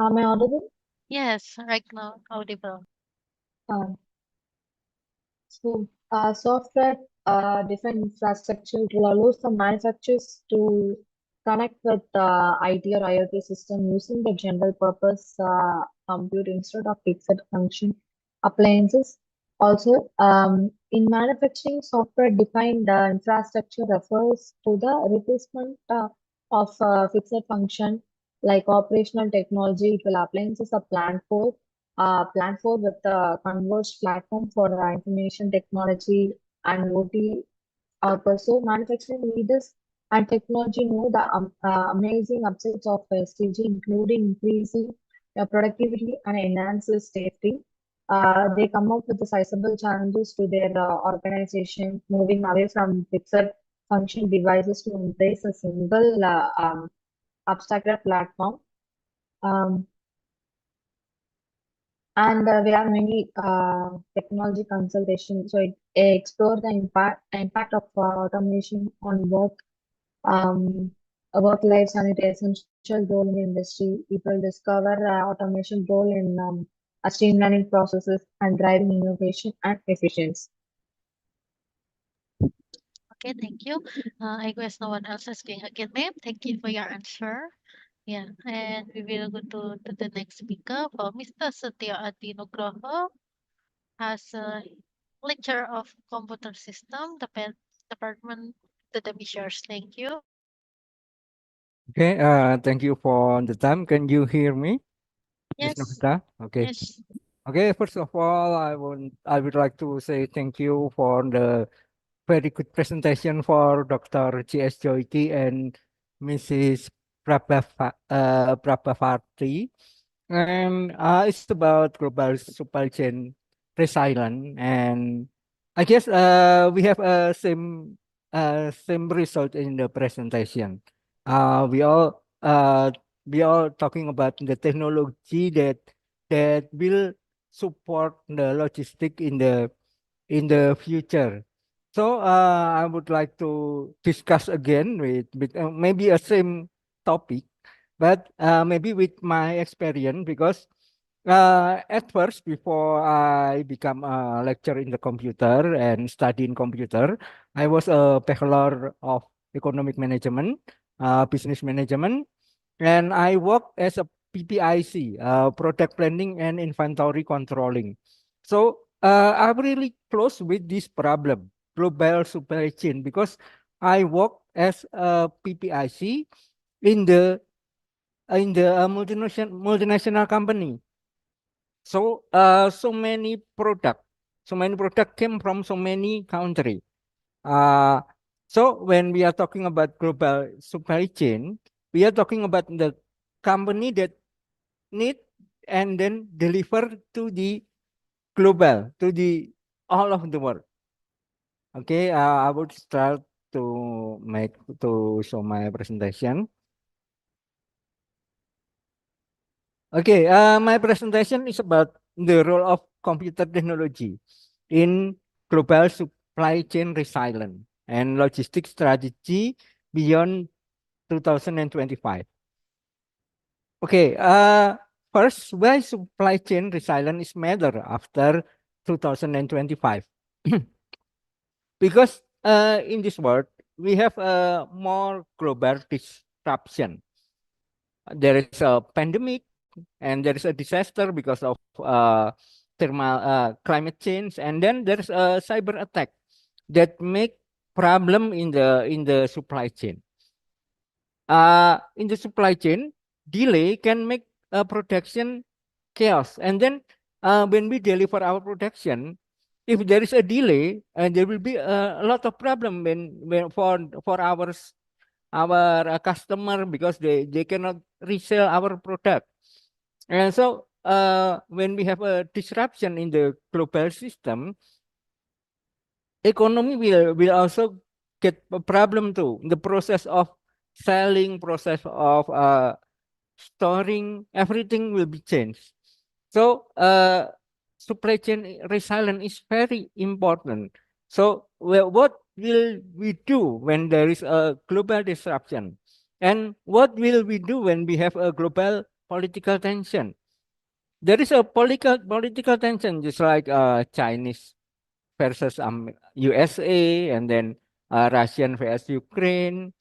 Am I audible? Yes, right now audible. Uh, Software defined infrastructure will allow the manufacturers to connect with IT or IoT system using the general purpose compute instead of fixed function appliances. Also, in manufacturing, software defined infrastructure refers to the replacement of fixed function like operational technology. It will appliances a plant for with the converged platform for information technology and OT pursue manufacturing leaders and technology know the amazing upsides of SDG, including increasing productivity and enhances safety. They come up with the sizable challenges to their organization, moving away from fixed function devices to embrace a single abstracted platform. Um, and we have many technology consultations. So it explores the impact of automation on work lives, and it is essential role in the industry. People discover automation role in streamlining processes and driving innovation and efficiency. Okay, thank you. I guess no one else is asking again, ma'am. Thank you for your answer. Yeah, and we will go to the next speaker for Mr. Setiyo Adi Nugroho as a lecturer of computer system, department the Demishers. Thank you. Okay, thank you for the time. Can you hear me, Miss Yes, Novita? Okay. yes. Okay, first of all, I would like to say thank you for the very good presentation for Dr. G.S. Jyoti and Mrs. Prabhavathy. And it's about global supply chain resilience. And I guess we have same result in the presentation. We all talking about the technology that will support the logistic in the future. So I would like to discuss again with maybe a same topic, but maybe with my experience because At first, before I become a lecturer in the computer and study in computer, I was a bachelor of economic management, business management, and I work as a PPIC, product planning and inventory controlling. So I'm really close with this problem, global supply chain, because I work as a PPIC in the multinational company. So so many product came from so many country. Uh, so when we are talking about global supply chain, we are talking about the company that need and then deliver to the global, to the all of the world. Okay, I would start to make to show my presentation. Okay, my presentation is about the role of computer technology in global supply chain resilience and logistics strategy beyond 2025. Okay, first, why supply chain resilience is matter after 2025? Because in this world, we have more global disruption. There is a pandemic and there is a disaster because of thermal climate change, and then there's a cyber attack that make problem in the supply chain. In the supply chain, delay can make production chaos, and then when we deliver our production, if there is a delay, there will be a lot of problem when for our customer, because they cannot resell our product. And so when we have a disruption in the global system, economy will also get a problem too. The process of selling, process of storing, everything will be changed. So supply chain resilience is very important. So what will we do when there is a global disruption? And what will we do when we have a global political tension? There is a political tension, just like Chinese versus USA, and then Russian versus Ukraine.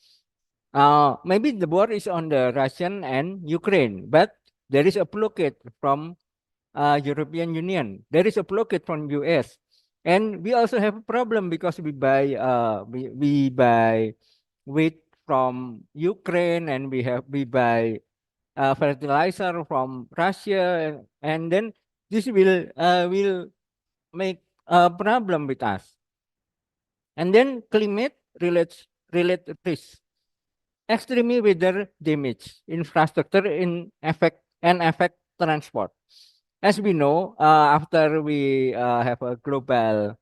Maybe the war is on the Russian and Ukraine, but there is a blockade from European Union. There is a blockade from US, and we also have a problem because we buy wheat from Ukraine, and we buy fertilizer from Russia, and then this will make a problem with us. And then climate related risk, extreme weather damage, infrastructure in affect transport. As we know, after we have a global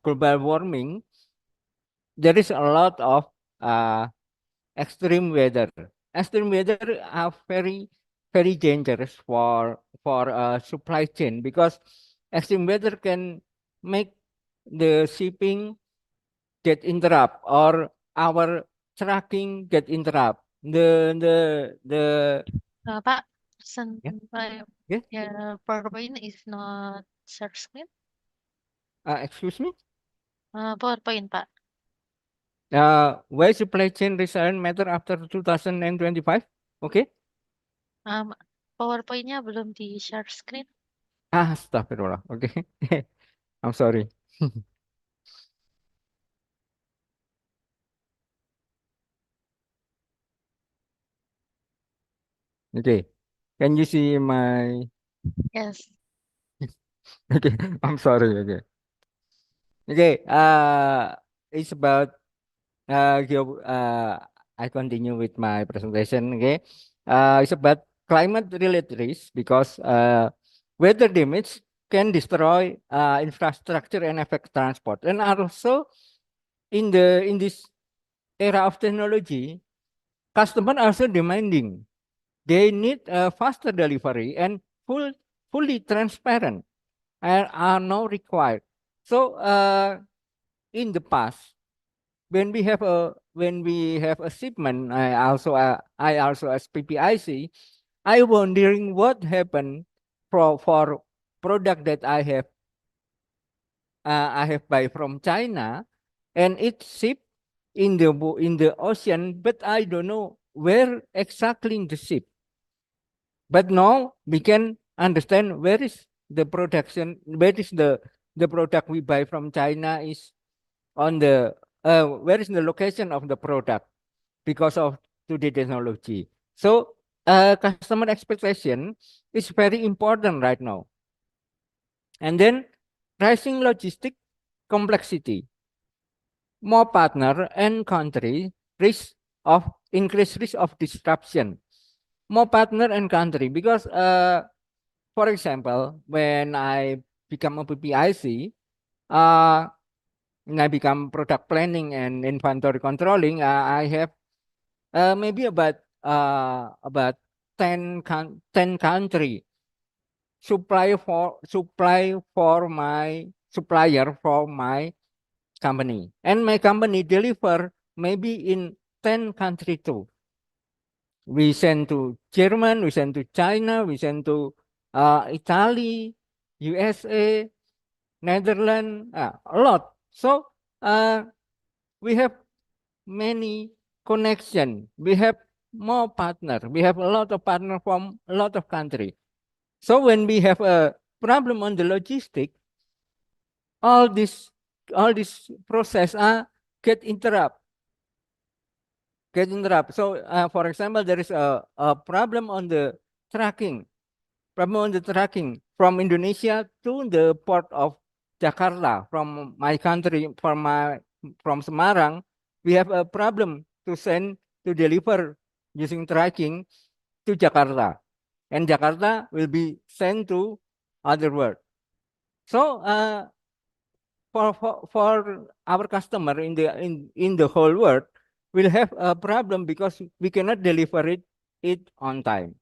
global warming, there is a lot of uh, extreme weather. Extreme weather are very dangerous for supply chain, because extreme weather can make the shipping get interrupt, or our tracking get interrupt. The Pak, yeah, uh, yeah. your PowerPoint is not share screen. Excuse me. PowerPoint, Pak. Why supply chain resilience matter after 2025? Okay. Um, PowerPoint-nya belum di share screen. Astagfirullah. Okay. I'm sorry. Okay. Can you see my? Yes. Okay. I'm sorry. Okay. Okay. It's about I continue with my presentation. Okay. It's about climate related risk, because weather damage can destroy infrastructure and affect transport. And also in this era of technology, customer also demanding. They need a faster delivery and fully transparent and are now required. So in the past, when we have a when we have a shipment, I also as PPIC, I wondering what happened for product that I have buy from China, and it shipped in the ocean, but I don't know where exactly in the ship. But now we can understand where is the production, where is the product we buy from China is on the where is the location of the product because of today technology. So customer expectation is very important right now. And then rising logistic complexity, more partner and country risk of increased risk of disruption, more partner and country because for example, when I become a PPIC, when I become product planning and inventory controlling, I have maybe about 10 country supply for my supplier for my company, and my company deliver maybe in 10 country too. We send to German, we send to China, we send to Italy, USA, Netherlands, a lot. So we have many connection. We have more partner. We have a lot of partner from a lot of country. So when we have a problem on the logistic, all this process get interrupt. So for example, there is a problem on the tracking. Problem on the tracking from Indonesia to the port of Jakarta. From my country, from Semarang, we have a problem to deliver using tracking to Jakarta, and Jakarta will be sent to other world. So for our customer in the whole world will have a problem because we cannot deliver it on time.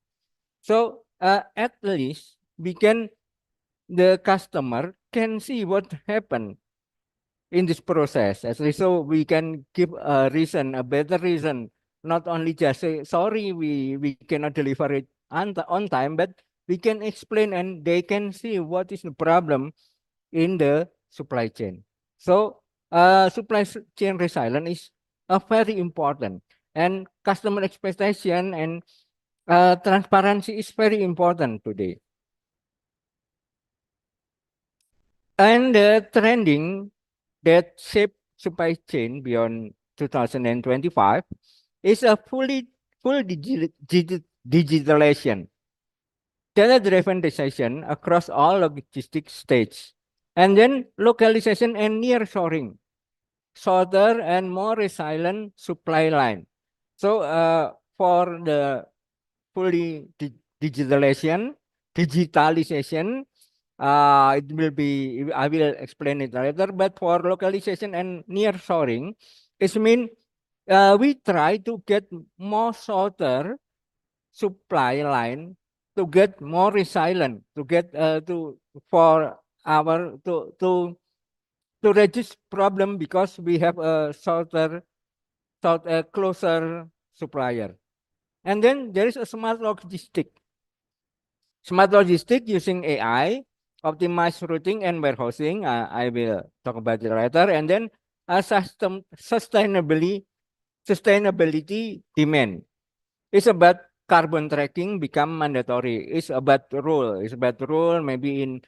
So at least the customer can see what happened in this process. At least so we can give a reason, a better reason, not only just say sorry we cannot deliver it on time, but we can explain and they can see what is the problem in the supply chain. So supply chain resilience is very important, and customer expectation and transparency is very important today. And the trending that shape supply chain beyond 2025 is a full digitalization, data-driven decision across all logistic stages, and then localization and nearshoring, shorter and more resilient supply line. So for the fully digitalization, it will be, I will explain it later, but for localization and nearshoring, it means we try to get more shorter supply line to get more resilient, to get for our to reduce problem because we have a closer supplier. And then there is a smart logistic. Smart logistic using AI, optimized routing and warehousing. I will talk about it later. And then sustainability demand. It's about carbon tracking become mandatory. It's about rule. It's about rule. Maybe in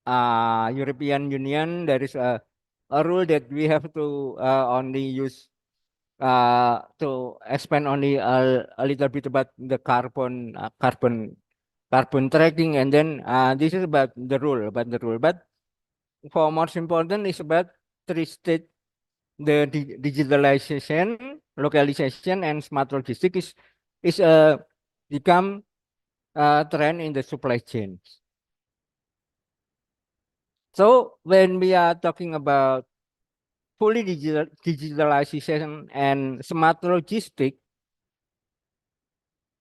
European Union there is a rule that we have to only use to expand only a little bit about the carbon tracking, and then this is about the rule. But for most important is about three state: the digitalization, localization, and smart logistics is become a trend in the supply chain. So when we are talking about fully digitalization and smart logistics,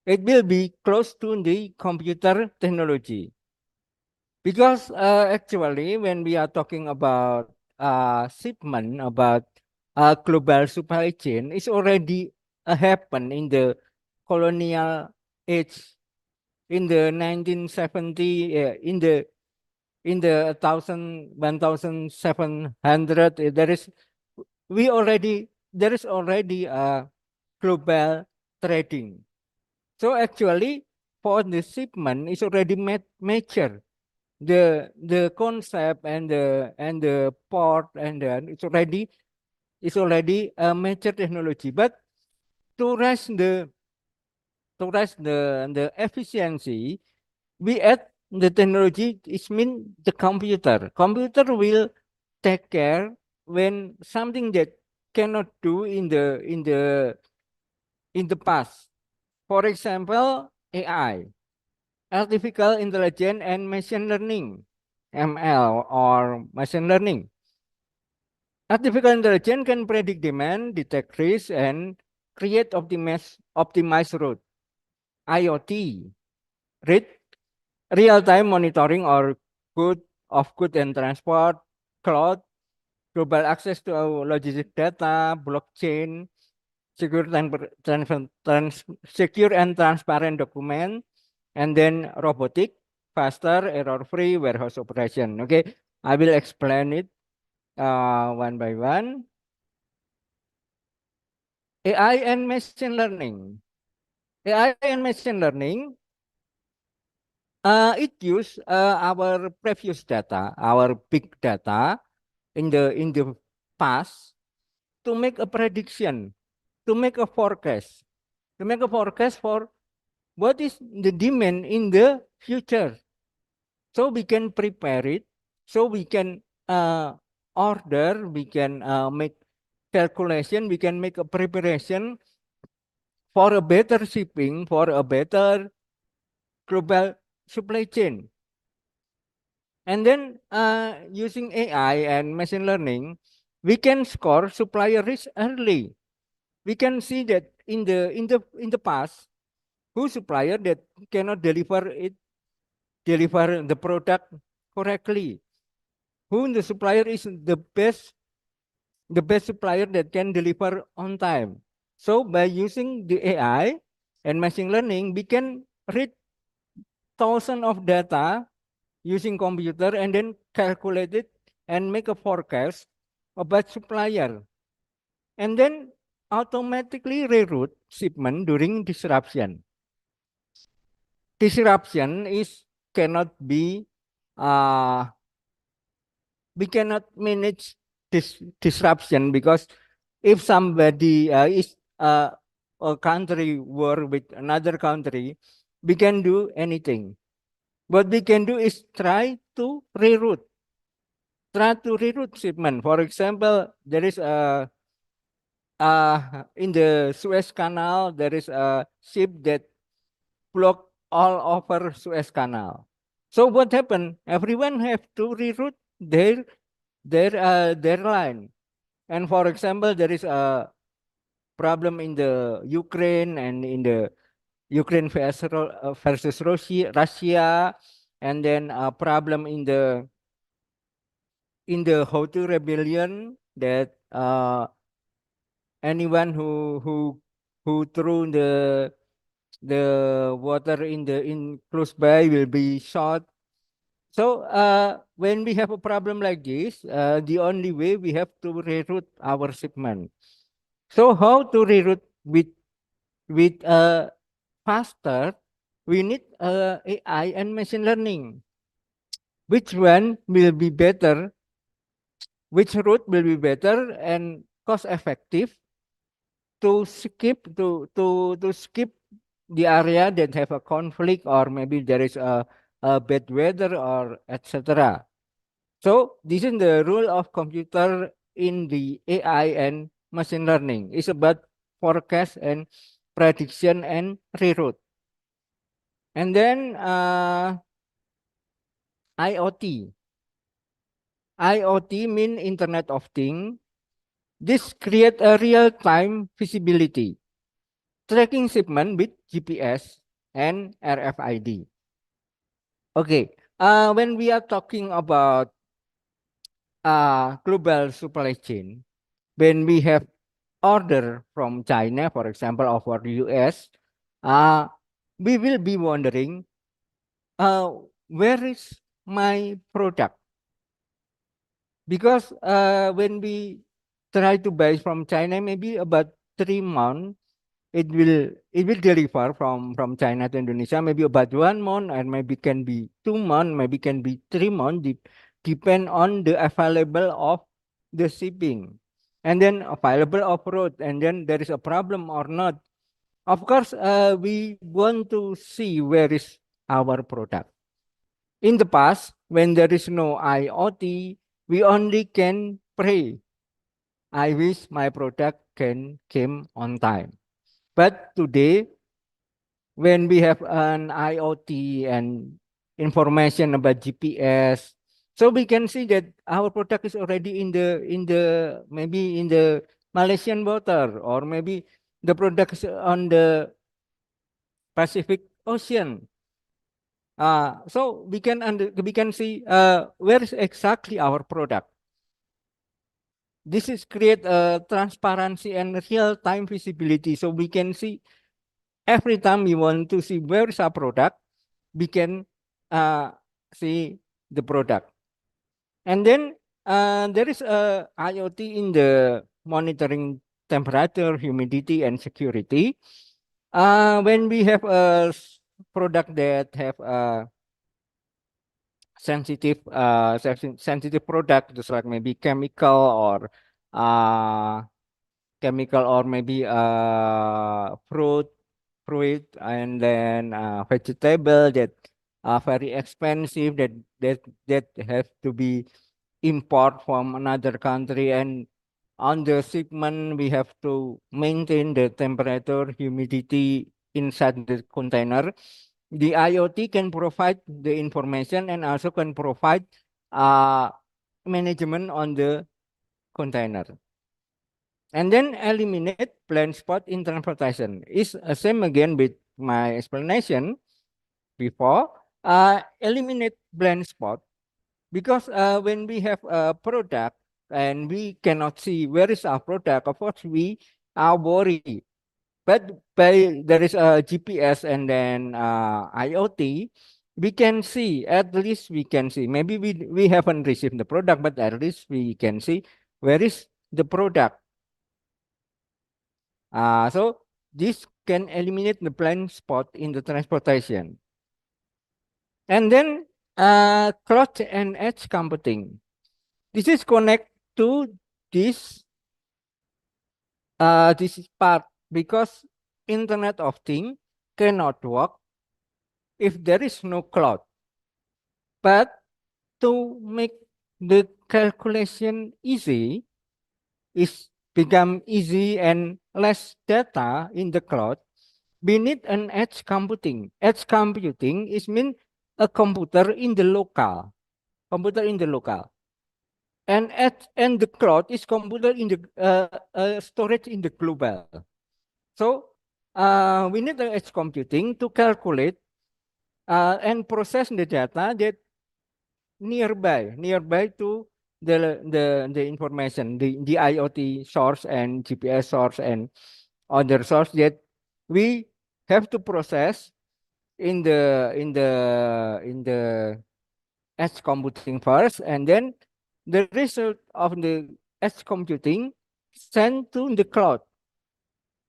it will be close to the computer technology. Because actually, when we are talking about shipment, about global supply chain is already happened in the colonial age in the 1970, in the 1700. There is already a global trading. So actually, for the shipment is already mature. The concept and the port, and then it's already a mature technology. But to raise the efficiency, we add the technology. It mean the computer. Computer will take care when something that cannot do in the past. For example, AI, artificial intelligence and machine learning, ML or machine learning. Artificial intelligence can predict demand, detect risk, and create optimized route. IoT, read real-time monitoring or good and transport, cloud, global access to our logistic data, blockchain, secure secure and transparent document, and then robotic, faster, error-free warehouse operation. Okay, I will explain it one by one. AI and machine learning. AI and machine learning, it use our previous data, our big data in the past to make a prediction, to make a forecast, for what is the demand in the future. So we can prepare it, so we can order, we can make calculation, we can make a preparation for a better shipping, for a better global supply chain. And then using AI and machine learning, we can score supplier risk early. We can see that in the past, who supplier that cannot deliver the product correctly, who the supplier is the best supplier that can deliver on time. So by using the AI and machine learning, we can read thousands of data using computer and then calculate it and make a forecast about supplier, and then automatically reroute shipment during disruption. Disruption is cannot be uh, we cannot manage this disruption, because if somebody is a country war with another country, we can do anything. What we can do is try to reroute shipment. For example, there is in the Suez Canal, there is a ship that blocked all over Suez Canal. So what happened? Everyone have to reroute their line. And for example, there is a problem in the Ukraine and in the Ukraine versus Russia, and then a problem in the Houthi rebellion, that anyone who threw the water in close by will be shot. So when we have a problem like this, the only way we have to reroute our shipment. So how to reroute with faster? We need AI and machine learning. Which one will be better? Which route will be better and cost effective to skip the area that have a conflict, or maybe there is a bad weather or etc. So this is the rule of computer in the AI and machine learning. It's about forecast and prediction and reroute. And then IoT. IoT mean Internet of Things. This create a real-time visibility, tracking shipment with GPS and RFID. Okay. When we are talking about global supply chain, when we have order from China, for example, or for US, uh, we will be wondering, uh, where is my product? Because when we try to buy from China, maybe about 3 months, it will deliver from China to Indonesia, maybe about 1 month, and maybe can be 2 months, maybe can be 3 months, depend on the available of the shipping, and then available of road, and then there is a problem or not. Of course, we want to see where is our product. In the past, when there is no IoT, we only can pray. I wish my product can came on time. But today, when we have an IoT and information about GPS, so we can see that our product is already in the maybe in the Malaysian water, or maybe the product is on the Pacific Ocean. So we can see where is exactly our product. This is create a transparency and real time visibility, so we can see every time we want to see where is our product, we can see the product. And then there is a IoT in the monitoring temperature, humidity, and security. When we have a product that have a sensitive product, just like maybe uh, chemical or maybe fruit, and then vegetable that are very expensive, that have to be import from another country, and on the shipment we have to maintain the temperature, humidity inside the container. The IoT can provide the information and also can provide uh, management on the container. And then eliminate blind spot in transportation. Is same again with my explanation before. Eliminate blind spot, because when we have a product and we cannot see where is our product, of course we are worried. But by there is a GPS and then IoT, we can see, at least we can see. Maybe we haven't received the product, but at least we can see where is the product. So this can eliminate the blind spot in the transportation. And then cloud and edge computing. This is connect to this this part, because Internet of Things cannot work if there is no cloud. But to make the calculation easy, is become easy and less data in the cloud, we need an edge computing. Edge computing is mean a computer in the local, computer in the local. And the cloud is computer in the storage in the global. So we need the edge computing to calculate and process the data that nearby to the information, the IoT source and GPS source and other source that we have to process in the edge computing first, and then the result of the edge computing sent to the cloud.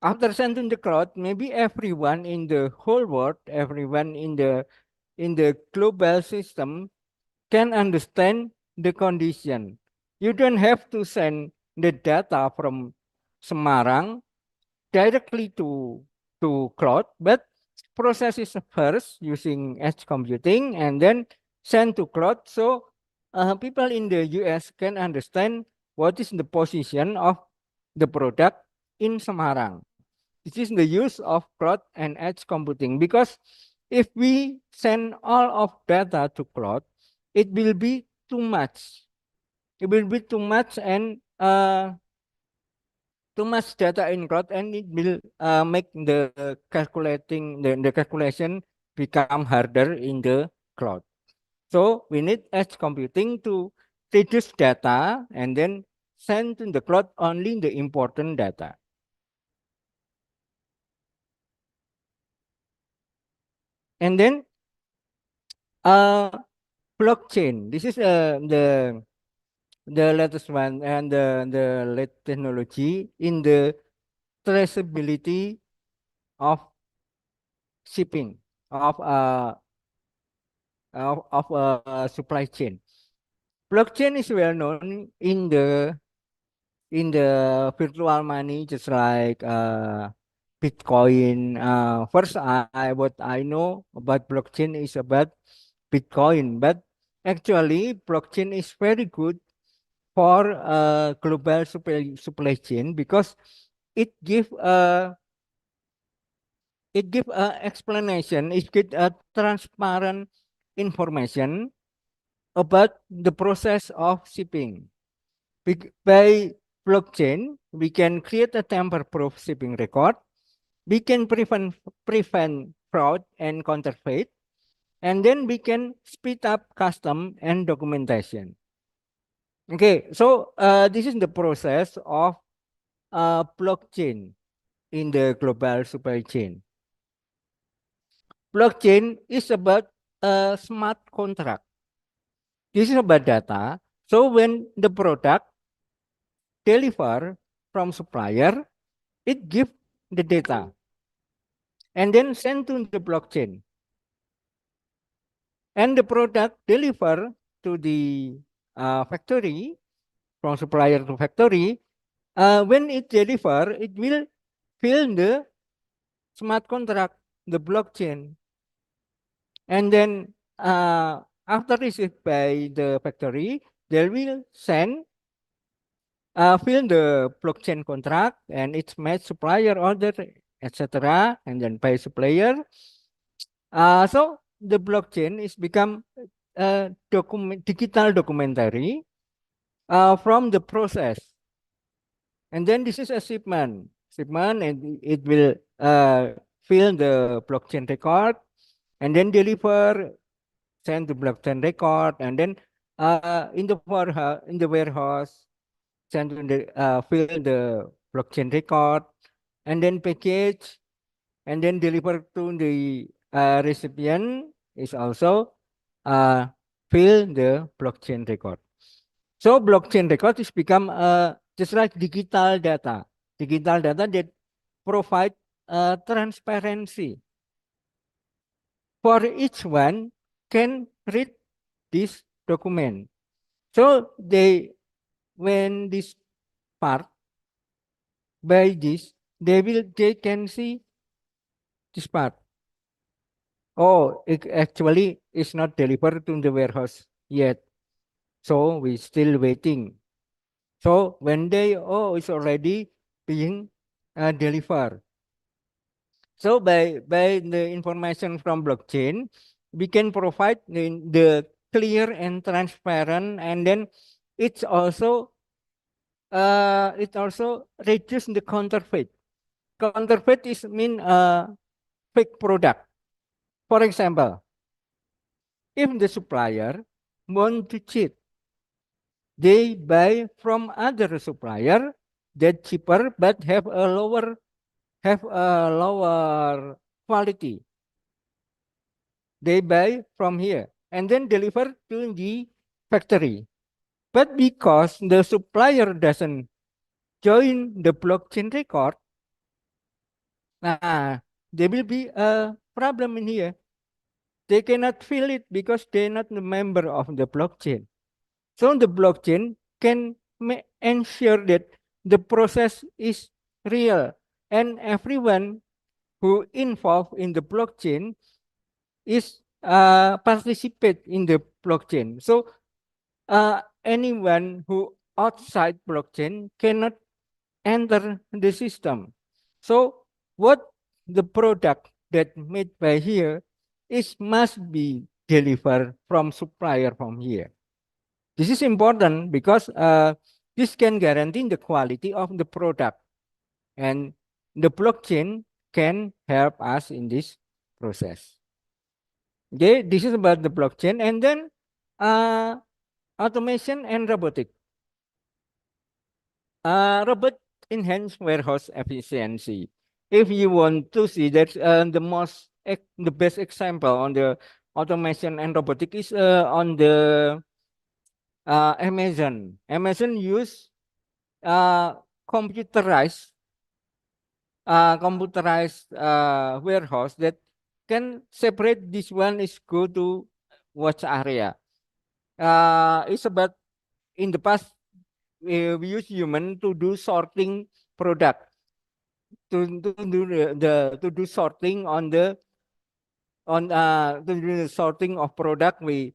After sending the cloud, maybe everyone in the whole world, everyone in the global system can understand the condition. You don't have to send the data from Semarang directly to cloud, but process is first using edge computing and then send to cloud. So people in the US can understand what is the position of the product in Semarang. This is the use of cloud and edge computing, because if we send all of data to cloud, it will be too much. It will be too much, and too much data in cloud, and it will make the calculation become harder in the cloud. So we need edge computing to reduce data and then send to the cloud only the important data. And then uh, blockchain. This is the latest one and the latest technology in the traceability of shipping of supply chain. Blockchain is well known in the virtual money, just like Bitcoin. First, what I know about blockchain is about Bitcoin, but actually, blockchain is very good for global supply chain because it give explanation, it give a transparent information about the process of shipping. By blockchain, we can create a tamper-proof shipping record. We can prevent fraud and counterfeit, and then we can speed up custom and documentation. Okay, so this is the process of blockchain in the global supply chain. Blockchain is about a smart contract. This is about data. So when the product deliver from supplier, it give the data and then send to the blockchain. And the product deliver to the factory, from supplier to factory. When it deliver, it will fill the smart contract, the blockchain. And then after received by the factory, they will send fill the blockchain contract and its match supplier order, etc. and then pay supplier. So the blockchain is become a digital documentary from the process. And then this is a shipment, and it will fill the blockchain record and then deliver, send the blockchain record, and then in the warehouse, send to the fill the blockchain record, and then package, and then deliver to the recipient is also fill the blockchain record. So blockchain record is become just like digital data that provide transparency for each one can read this document. So when this part by this, they can see this part. Oh, it actually is not delivered to the warehouse yet. So we still waiting. So when it's already being delivered. So by the information from blockchain, we can provide the clear and transparent, and then it's also it also reduce the counterfeit. Counterfeit is mean fake product. For example, if the supplier want to cheat, they buy from other supplier that cheaper but have a lower quality. They buy from here and then deliver to the factory. But because the supplier doesn't join the blockchain record, there will be a problem in here. They cannot fill it because they're not a member of the blockchain. So the blockchain can ensure that the process is real and everyone who involved in the blockchain is participate in the blockchain. So anyone who outside blockchain cannot enter the system. So what the product that made by here is must be delivered from supplier from here. This is important because this can guarantee the quality of the product, and the blockchain can help us in this process. Okay, this is about the blockchain, and then automation and robotic. robot enhance warehouse efficiency. If you want to see that, the best example on the automation and robotic is on the Amazon. Amazon use uh, computerized warehouse that can separate this one is go to watch area. It's about in the past we use human to do sorting product to do to do sorting on the on to do the sorting of product. We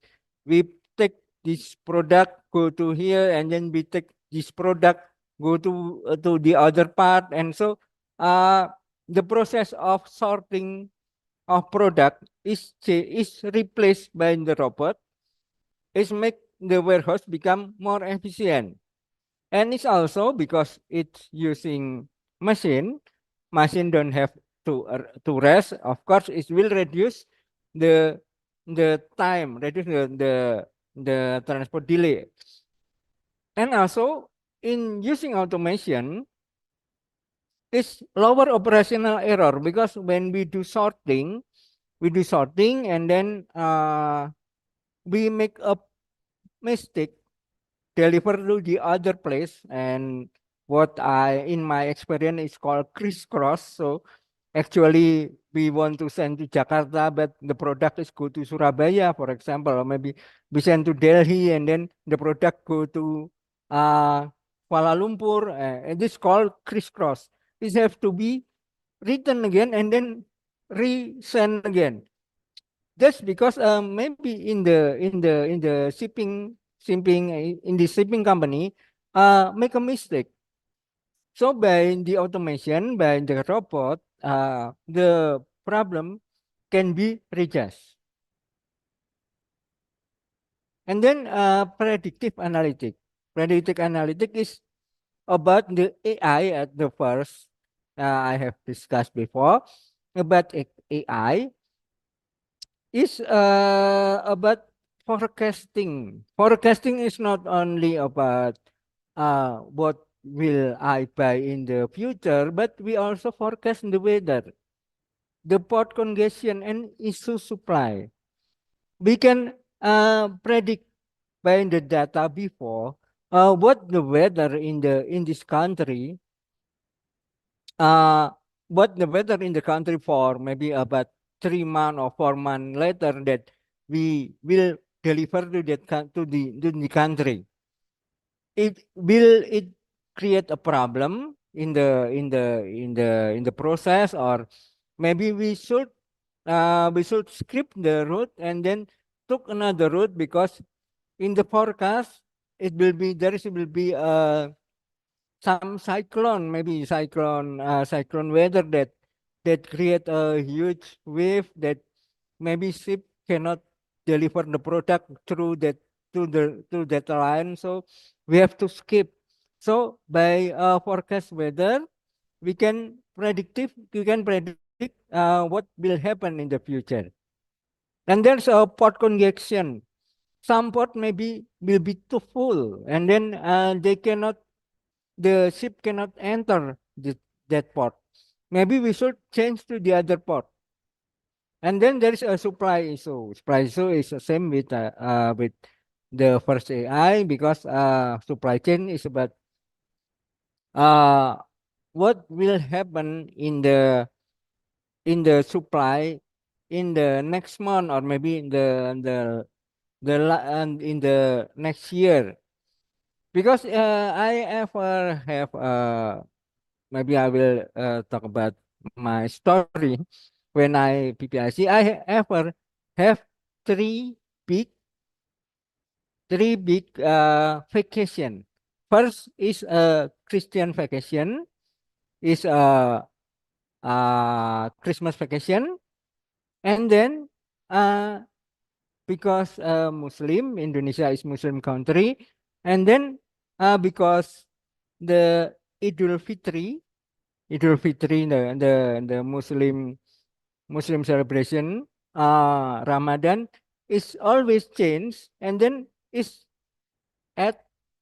take this product go to here and then we take this product go to the other part, and so uh the process of sorting of product is replaced by the robot. Is make the warehouse become more efficient. And it's also because it's using machine don't have to rest. Of course, it will reduce the time, reduce the transport delay. And also in using automation, it's lower operational error because when we do sorting and then we make a mistake deliver to the other place, and what I in my experience is called crisscross. So actually we want to send to Jakarta but the product is go to Surabaya, for example, or maybe we send to Delhi and then the product go to uh, Kuala Lumpur, and this called crisscross. It have to be written again and then resend again. That's because maybe in the in the shipping company make a mistake. So by the automation, by the robot, the problem can be redressed. And then predictive analytic. Predictive analytic is about the AI at the first. I have discussed before about AI is about forecasting. Forecasting is not only about what will I buy in the future, but we also forecast the weather, the port congestion, and issue supply. We can predict by the data before what the weather in this country, uh, what the weather in the country for maybe about 3 months or 4 months later that we will deliver to to the country. It create a problem in the process, or maybe we should skip the route and then took another route because in the forecast it will be will be some cyclone, maybe cyclone weather that create a huge wave that maybe ship cannot deliver the product through that to that line, so we have to skip. So by forecast weather, we can predict what will happen in the future. And there's a port congestion. Some port maybe will be too full, and then the ship cannot enter that port. Maybe we should change to the other port. And then there is a supply issue. Supply issue is the same with the first AI because supply chain is about uh what will happen in the supply in the next month, or maybe in the next year. Because I ever have maybe I will talk about my story. When I PPIC, I ever have three big vacation. First is a Christian vacation, is a Christmas vacation, and then uh, because Muslim, Indonesia is Muslim country, and then because the Idul Fitri, the Muslim celebration, Ramadan is always changed, and then is at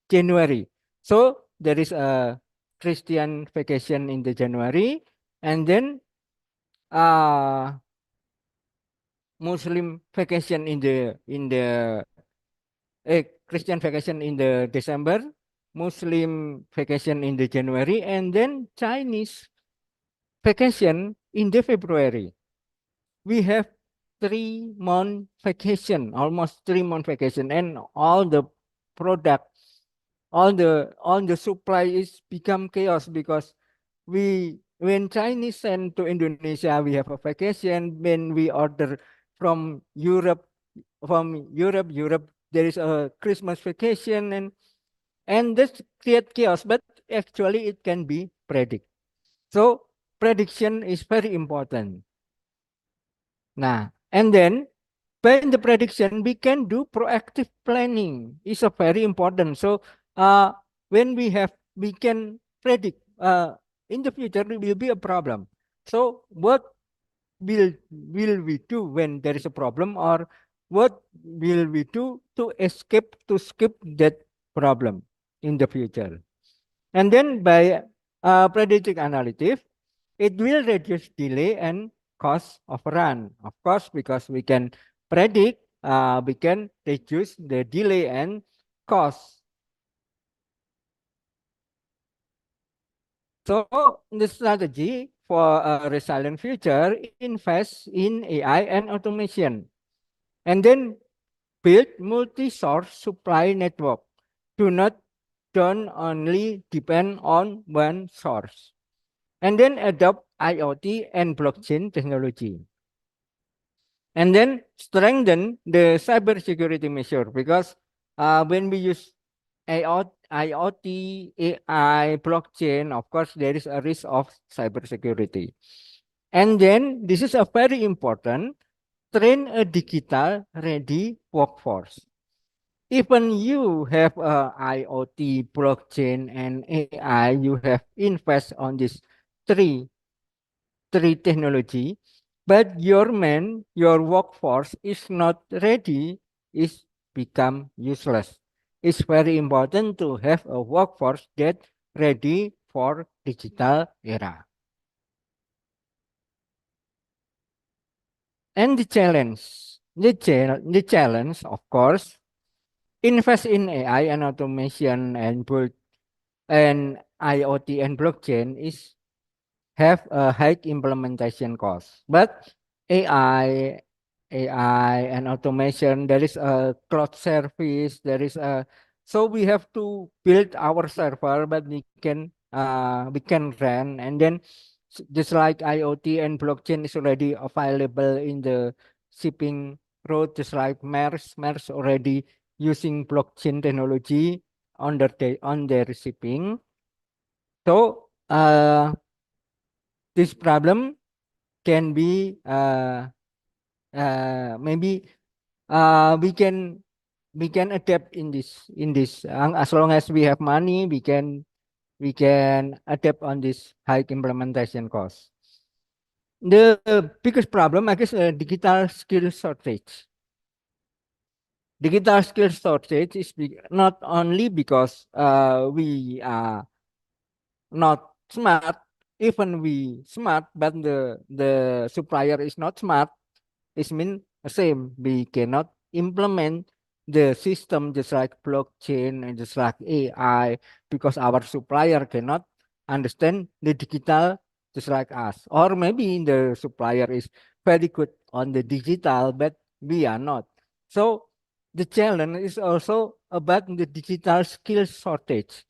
January. So there is a Christian vacation in the January, and then Muslim vacation Christian vacation in the December, Muslim vacation in the January, and then Chinese vacation in the February. We have 3 month vacation, almost 3 month vacation, and all the product, all the supply is become chaos because when Chinese send to Indonesia, we have a vacation. When we order from Europe, Europe, there is a Christmas vacation, and this create chaos. But actually, it can be predict. So prediction is very important. Nah, and then by the prediction, we can do proactive planning. Is a very important. So when we can predict in the future there will be a problem. So what will we do when there is a problem, or what will we do to skip that problem in the future? And then by predictive analytics, it will reduce delay and cost of run. Of course, because we can predict, we can reduce the delay and cost. So the strategy for a resilient future invest in AI and automation, and then build multi-source supply network. Do not don't only depend on one source. And then adopt IoT and blockchain technology. And then strengthen the cybersecurity measure, because when we use IoT, AI, blockchain, of course, there is a risk of cybersecurity. And then this is a very important, train a digital ready workforce. Even you have IoT, blockchain, and AI, you have invest on this three technology, but your workforce is not ready, is become useless. It's very important to have a workforce that ready for digital era. And the challenge, of course, invest in AI and automation and build and IoT and blockchain is have a high implementation cost. But AI, AI and automation, there is a cloud service, there is a, so we have to build our server, but we can run, and then just like IoT and blockchain is already available in the shipping road, just like Maersk already using blockchain technology on their shipping. So this problem can be maybe we can adapt in this as long as we have money, we can adapt on this high implementation cost. The biggest problem, I guess, digital skill shortage. Digital skill shortage is not only because we are not smart, even we smart, but the supplier is not smart. It means the same. We cannot implement the system just like blockchain and just like AI because our supplier cannot understand the digital just like us. Or maybe the supplier is very good on the digital, but we are not. So the challenge is also about the digital skill shortage.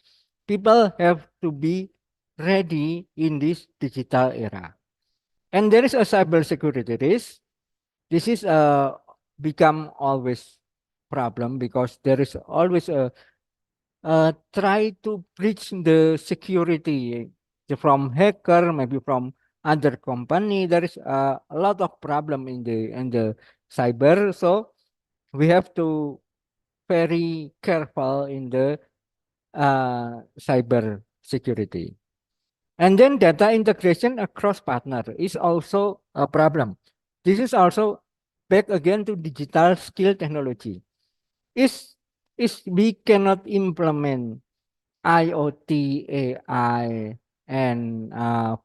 People have to be ready in this digital era. And there is a cybersecurity risk. This is become always problem because there is always a try to breach the security from hacker, maybe from other company. There is a lot of problem in the cyber, so we have to very careful in the cyber security. And then data integration across partner is also a problem. This is also back again to digital skill technology. Is we cannot implement IoT, AI, and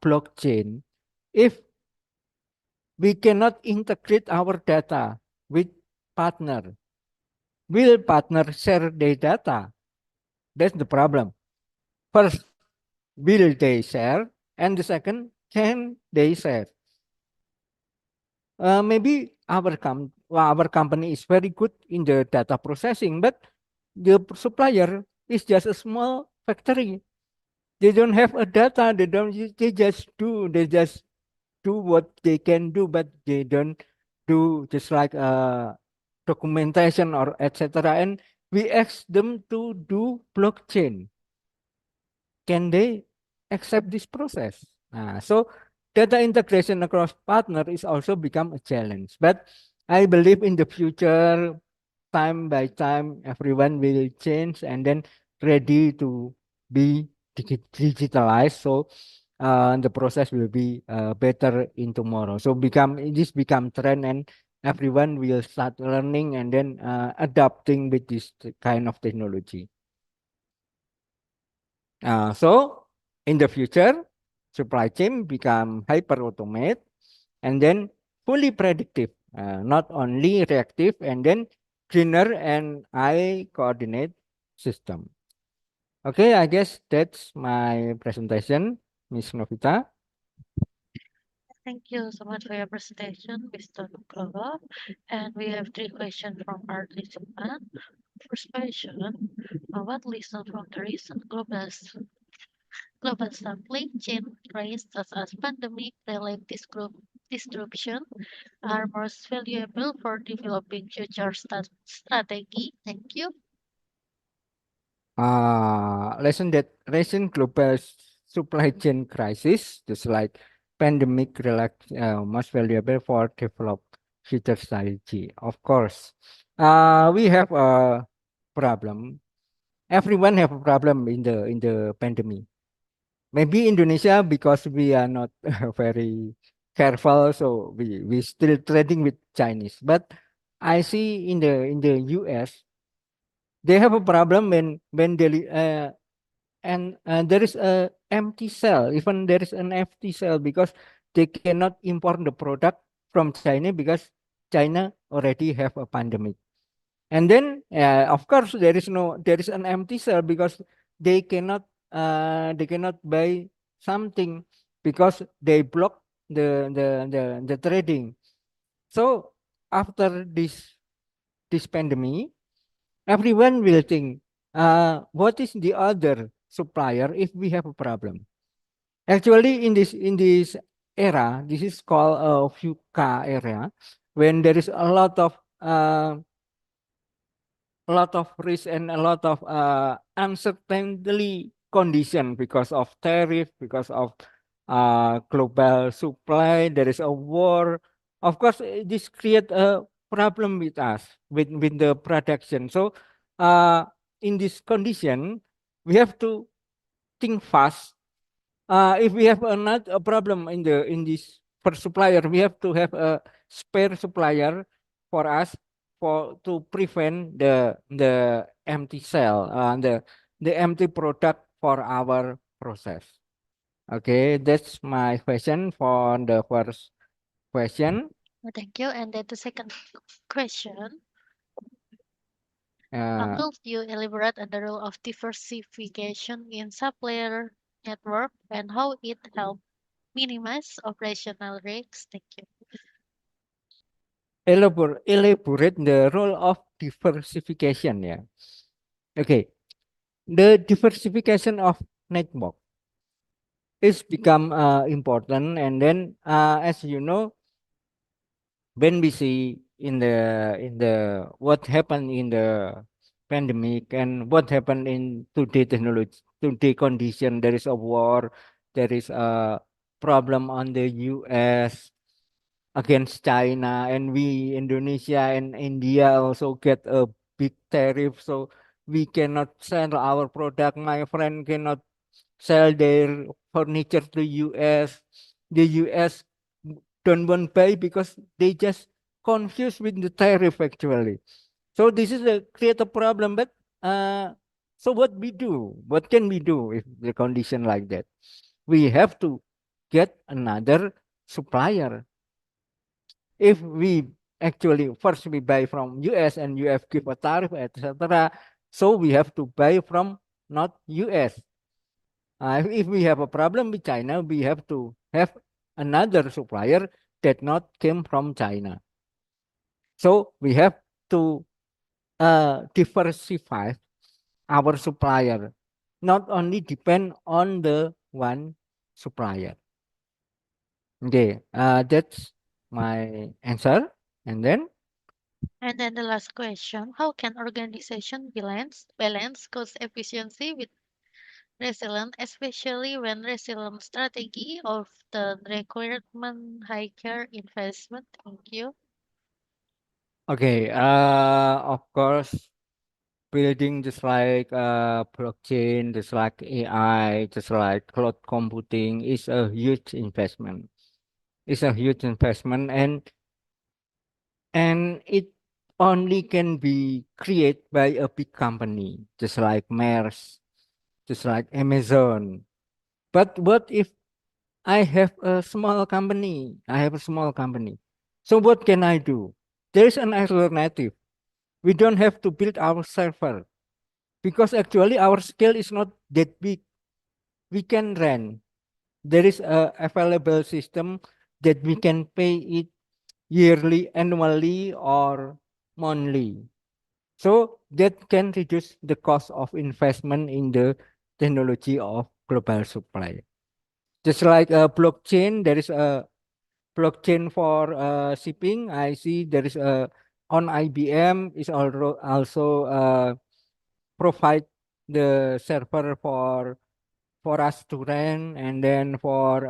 blockchain, if we cannot integrate our data with partner, will partner share their data? That's the problem. First, will they share? And the second, can they share? Maybe our company is very good in the data processing, but the supplier is just a small factory. They don't have a data. They just do what they can do, but they don't do just like documentation or etc. And we ask them to do blockchain. Can they accept this process? So data integration across partner is also become a challenge. But I believe in the future, time by time, everyone will change and then ready to be digitalized. So the process will be better in tomorrow. So this become trend and everyone will start learning and then adapting with this kind of technology. So in the future, supply chain become hyper automate and then fully predictive, not only reactive and then greener and eye coordinate system. Okay, I guess that's my presentation, Miss Novita. Thank you so much for your presentation, Mr. Nugroho. And we have three questions from our participant. First question, what lessons from the recent global supply chain crisis such as pandemic-related disruption are most valuable for developing future strategy? Thank you. Lesson that recent global supply chain crisis, just like pandemic, most valuable for develop future strategy. Of course, we have a problem. Everyone have a problem in the pandemic. Maybe Indonesia because we are not very careful, so we still trading with Chinese. But I see in the US they have a problem when there is a empty cell. Even there is an empty cell because they cannot import the product from China because China already have a pandemic. And then of course there is an empty cell because they cannot buy something because they block the trading. So after this pandemic, everyone will think, what is the other supplier if we have a problem? Actually, in this era, this is called a VUCA area, when there is a lot of risk and a lot of uncertainty condition because of tariff, because of global supply. There is a war. Of course, this create a problem with us with the production. So, uh, in this condition, we have to think fast. If we have another problem in this per supplier, we have to have a spare supplier for us for to prevent the empty cell, the empty product for our process. Okay, that's my question for the first question. Thank you. And then the second question, Uh, could you elaborate on the role of diversification in supplier network and how it helps minimize operational risks? Thank you. elaborate the role of diversification. Yeah. Okay, the diversification of network is become important, and then as you know, when we see in the what happened in the pandemic and what happened in today condition, there is a war, there is a problem on the US against China, and we Indonesia and India also get a big tariff, so we cannot sell our product. My friend cannot sell their furniture to US. The US don't want pay because they just confused with the tariff actually. So this is a create a problem, but uh, So what we do? What can we do if the condition like that? We have to get another supplier. If we actually first we buy from US and US give a tariff, etc. So we have to buy from not US. If we have a problem with China, we have to have another supplier that not came from China. So we have to diversify our supplier, not only depend on the one supplier. Okay, that's my answer. And then, And then the last question, how can organization balance cost efficiency with resilience, especially when resilience strategy of the requirement higher investment? Thank you. okay, of course, building just like blockchain, just like AI, just like cloud computing is a huge investment. It's a huge investment, and it only can be created by a big company, just like Mars, just like Amazon. But what if I have a small company? I have a small company. So what can I do? There is an alternative. We don't have to build our server because actually our scale is not that big. We can rent. There is a available system that we can pay it yearly, annually, or monthly. So that can reduce the cost of investment in the technology of global supply. Just like a blockchain, there is a blockchain for shipping. I see there is a on IBM is also provide the server for us to rent, and then for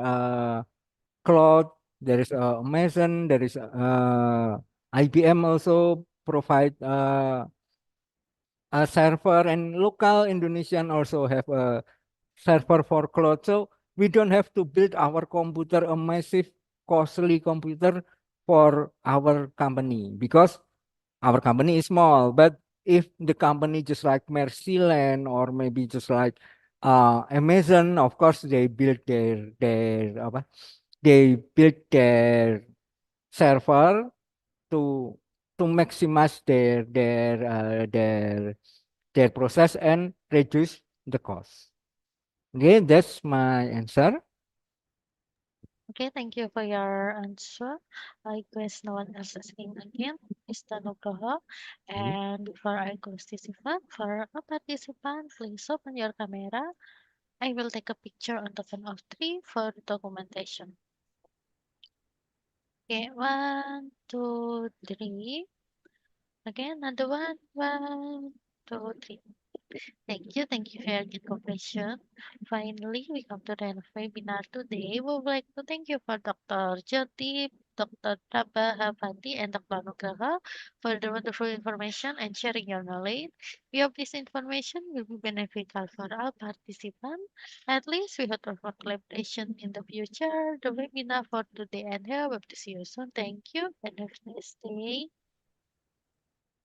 cloud there is Amazon, there is IBM also provide a server, and local Indonesian also have a server for cloud. So we don't have to build our computer a massive costly computer for our company because our company is small. But if the company just like Mercyland or maybe just like Amazon, of course they build their apa, they build their server to maximize their process and reduce the cost. Okay, that's my answer. Okay, thank you for your answer. I guess no one else is asking again, Mr. Nugroho. Mhm. And before I close this event, for a participant, please open your camera. I will take a picture on the count of three for documentation. Okay, one, two, three. Again, another one, two, three. Thank you for your good cooperation. Finally, we come to the end of webinar today. We would like to thank you for Dr. Jyoti, Dr. Prabhavathy, and Dr. Nugroho for the wonderful information and sharing your knowledge. We hope this information will be beneficial for all participants. At least we hope for collaboration in the future. The webinar for today and here. Hope to see you soon. Thank you and have a nice day.